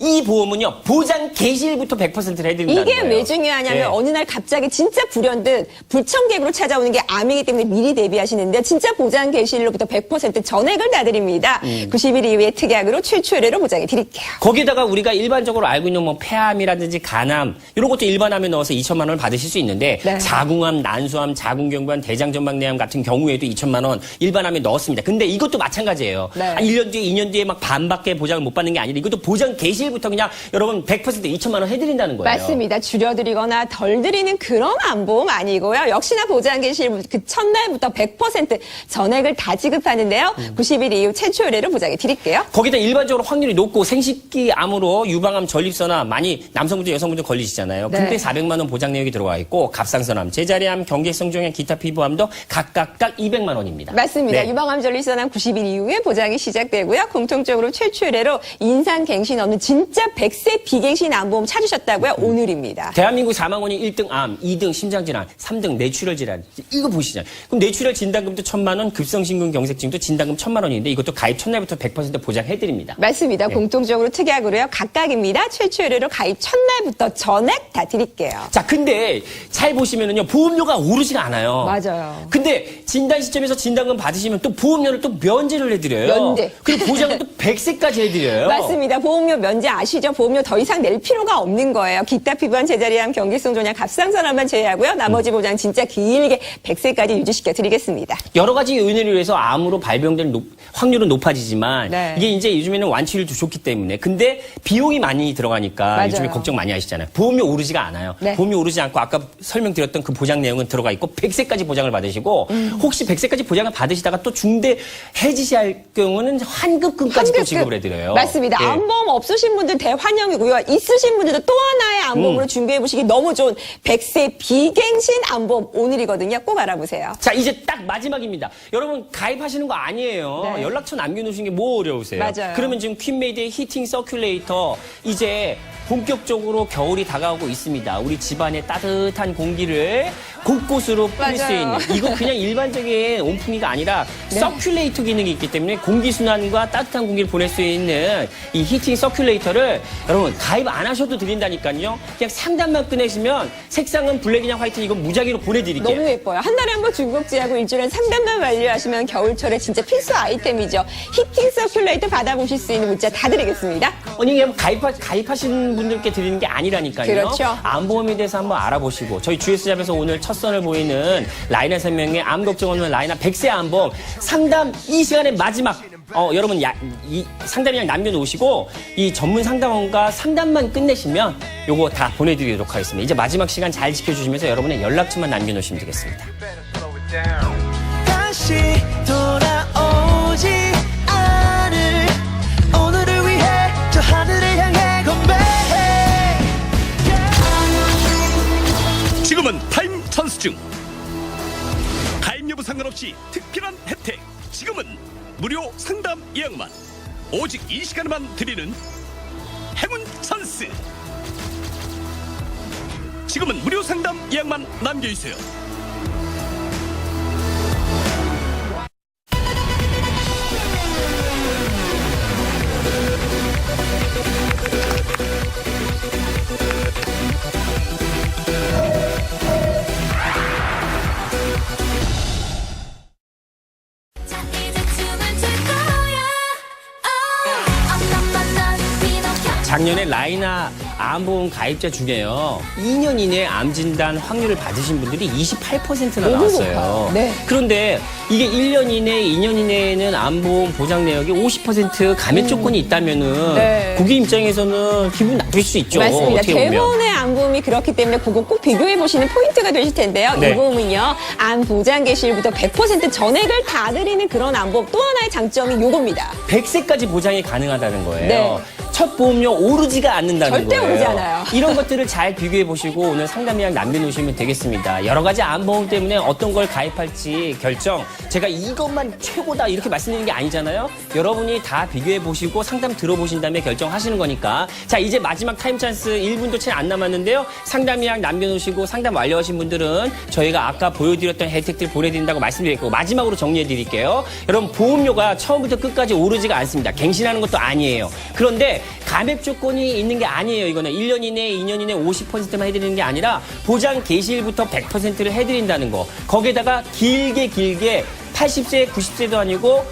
이 보험은요 보장 개시일부터 100%를 해드린다는
이게
거예요.
왜 중요하냐면
네.
어느 날 갑자기 진짜 불현듯 불청객으로 찾아오는 게 암이기 때문에 미리 대비하시는데 진짜 보장 개시일로부터 100% 전액을 다 드립니다. 90일 이후에 특약으로 최초 의뢰로 보장해 드릴게요.
거기다가 우리가 일반적으로 알고 있는 뭐 폐암이라든지 간암 이런 것도 일반암에 넣어서 2천만 원을 받으실 수 있는데
네.
자궁암, 난소암, 자궁경부암, 대장전막내암 같은 경우에도 2천만 원 일반암에 넣었습니다. 근데 이것도 마찬가지예요.
네.
1년 뒤에, 2년 뒤에 막 반밖에 보장을 못 받는 게 아니라 이것도 보장 개시일부터 그냥 여러분 100% 2천만 원 해드린다는 거예요.
맞습니다. 줄여드리거나 덜 드리는 그런 암보험 아니고요. 역시나 보장 개시일 그 첫날부터 100% 전액을 다 지급하는데요. 90일 이후 최초 의뢰로 보장해 드릴게요.
거기다 일반적으로 확률이 높고 생식기 암으로 유방암 전립선암 많이 남성분들 여성분들 걸리시잖아요.
네.
근데 400만 원 보장 내역이 들어가 있고 갑상선암, 제자리암, 경계성종양, 기타 피부암도 각각 200만 원입니다.
맞습니다.
네.
유방암 전립선암 90일 이후에 보장이 시작되고요. 공통적으로 최초 의뢰로 인상 갱신 없는 진짜 100세 비갱신 암보험 찾으셨다고요? 오늘입니다.
대한민국 사망원이 1등 암, 2등 심장질환, 3등 뇌출혈 질환. 이거 보시잖아요. 그럼 뇌출혈 진단금도 1,000만 원, 급성심근 경색증도 진단금 1,000만 원인데 이것도 가입 첫날부터 100% 보장해드립니다.
맞습니다.
네.
공통적으로 특약으로요. 각각입니다. 최초 의뢰로 가입 첫날부터 전액 다 드릴게요.
자, 근데 잘 보시면은요, 보험료가 오르지가 않아요.
맞아요.
근데 진단 시점에서 진단금 받으시면 또 보험료를 또 면제를 해드려요.
면제.
그리고 보장은 또 100세까지 해드려요.
맞습니다. 보험료 면제 뭔지 아시죠? 보험료 더 이상 낼 필요가 없는 거예요. 기타 피부암, 제자리암, 경기성 종양, 갑상선암만 제외하고요. 나머지 보장 진짜 길게 100세까지 유지시켜 드리겠습니다.
여러 가지 요인을 위해서 암으로 발병될 확률은 높아지지만
네.
이게 이제 요즘에는 완치율도 좋기 때문에 근데 비용이 많이 들어가니까
맞아요.
요즘에 걱정 많이 하시잖아요. 보험료 오르지가 않아요.
네.
보험료 오르지 않고 아까 설명드렸던 그 보장 내용은 들어가 있고 100세까지 보장을 받으시고 혹시 100세까지 보장을 받으시다가 또 중대 해지시할 경우는 환급금까지 또 지급을 해드려요.
맞습니다.
예.
암보험 없으신 분들 대환영이고요. 있으신 분들도 또 하나의 암보험으로 준비해 보시기 너무 좋은 100세 비갱신 암보험 오늘이거든요. 꼭 알아보세요.
자, 이제 딱 마지막입니다. 여러분, 가입하시는 거 아니에요.
네.
연락처 남겨놓으신 게 뭐 어려우세요?
맞아요.
그러면 지금 퀸메이드의 히팅 서큘레이터, 이제 본격적으로 겨울이 다가오고 있습니다. 우리 집안의 따뜻한 공기를 곳곳으로 뿌릴 수
맞아요.
있는. 이거 그냥 일반적인 온풍기가 아니라 서큘레이터 기능이 있기 때문에 공기순환과 따뜻한 공기를 보낼 수 있는 이 히팅 서큘레이터를 여러분 가입 안 하셔도 드린다니까요. 그냥 상담만 끝내시면 색상은 블랙이냐 화이트 이건 무작위로 보내드릴게요.
너무 예뻐요. 한 달에 한 번 중국지하고 일주일에 상담만 완료하시면 겨울철에 진짜 필수 아이템이죠. 히팅 서큘레이터 받아보실 수 있는 문자 다 드리겠습니다.
아니 그냥 가입하신 분들께 드리는 게 아니라니까요.
그렇죠.
암보험에 대해서 한번 알아보시고 저희 GS잡에서 오늘 첫 선을 보이는 라이나 생명의 암 걱정 없는 라이나 100세 암보험 상담 이 시간의 마지막 여러분 이 상담이랑 남겨놓으시고 이 전문 상담원과 상담만 끝내시면 요거 다 보내드리도록 하겠습니다. 이제 마지막 시간 잘 지켜주시면서 여러분의 연락처만 남겨놓으시면 되겠습니다.
다시 돌아오지 않을 오늘을 위해 저 하늘을 향해 건배해
지금은 타임 찬스 중. 가입 여부 상관없이 특별한 혜택. 지금은 무료 상담 예약만. 오직 이 시간에만 드리는 행운 찬스. 지금은 무료 상담 예약만 남겨주세요.
자 이제 춤을 출 거야 엄마만 넌 비노켜
작년에 라이나 암보험 가입자 중에요. 2년 이내에 암 진단 확률을 받으신 분들이 28%나
너무
나왔어요.
높아요. 네.
그런데 이게 1년 이내, 2년 이내에는 암보험 보장 내역이 50% 감액 조건이 있다면은
네.
고객 입장에서는 기분 나쁠 수 있죠.
맞습니다.
어떻게 보면.
대부분의 암보험이 그렇기 때문에 그거 꼭 비교해 보시는 포인트가 되실 텐데요.
네.
이 보험은요. 암 보장 개시일부터 100% 전액을 다 드리는 그런 암보험 또 하나의 장점이 요겁니다.
100세까지 보장이 가능하다는 거예요.
네.
첫 보험료 오르지가 않는다는
절대
거예요.
오르지 않아요.
이런 것들을 잘 비교해 보시고 오늘 상담이랑 남겨놓으시면 되겠습니다. 여러 가지 암보험 때문에 어떤 걸 가입할지 결정. 제가 이것만 최고다 이렇게 말씀드리는 게 아니잖아요. 여러분이 다 비교해 보시고 상담 들어보신 다음에 결정하시는 거니까. 자, 이제 마지막 타임 찬스 1분도 채 안 남았는데요. 상담이랑 남겨놓으시고 상담 완료하신 분들은 저희가 아까 보여드렸던 혜택들 보내드린다고 말씀드렸고 마지막으로 정리해 드릴게요. 여러분 보험료가 처음부터 끝까지 오르지가 않습니다. 갱신하는 것도 아니에요. 그런데 감액 조건이 있는 게 아니에요. 이거는 1년 이내, 2년 이내 50%만 해드리는 게 아니라 보장 개시일부터 100%를 해드린다는 거. 거기에다가 길게 80세, 90세도 아니고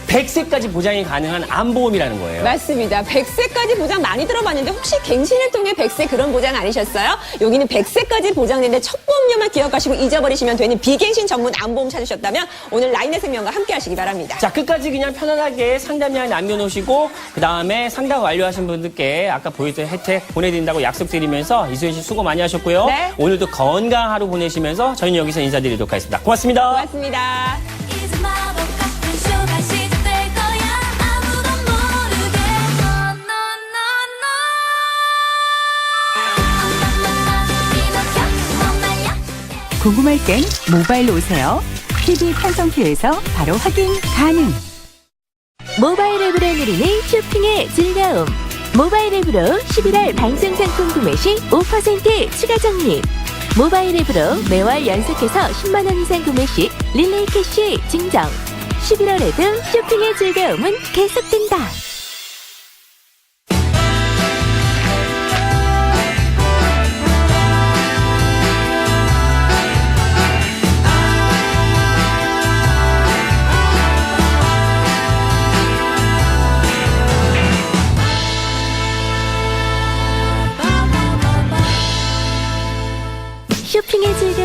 100세까지 보장이 가능한 암보험이라는 거예요.
맞습니다. 100세까지 보장 많이 들어봤는데 혹시 갱신을 통해 100세 그런 보장 아니셨어요? 여기는 100세까지 보장되는데 첫 보험료만 기억하시고 잊어버리시면 되는 비갱신 전문 암보험 찾으셨다면 오늘 라인의 생명과 함께 하시기 바랍니다.
자, 끝까지 그냥 편안하게 상담량 남겨놓으시고 그 다음에 상담 완료하신 분들께 아까 보여드린 혜택 보내드린다고 약속드리면서 이수연 씨 수고 많이 하셨고요.
네.
오늘도 건강한 하루 보내시면서 저희는 여기서 인사드리도록 하겠습니다. 고맙습니다.
고맙습니다.
이제 마법 같은 쇼가 시작될 거야 아무도 모르게 엄마만 넌 비노켜 엄마야
궁금할 땐 모바일로 오세요. TV 편성표에서 바로 확인 가능.
모바일 앱으로 누리는 쇼핑의 즐거움. 모바일 앱으로 11월 방송 상품 구매 시 5% 추가 적립. 모바일 앱으로 매월 연속해서 10만 원 이상 구매 시 릴레이 캐시 증정. 11월에도 쇼핑의 즐거움은 계속된다. 쇼핑의 즐거움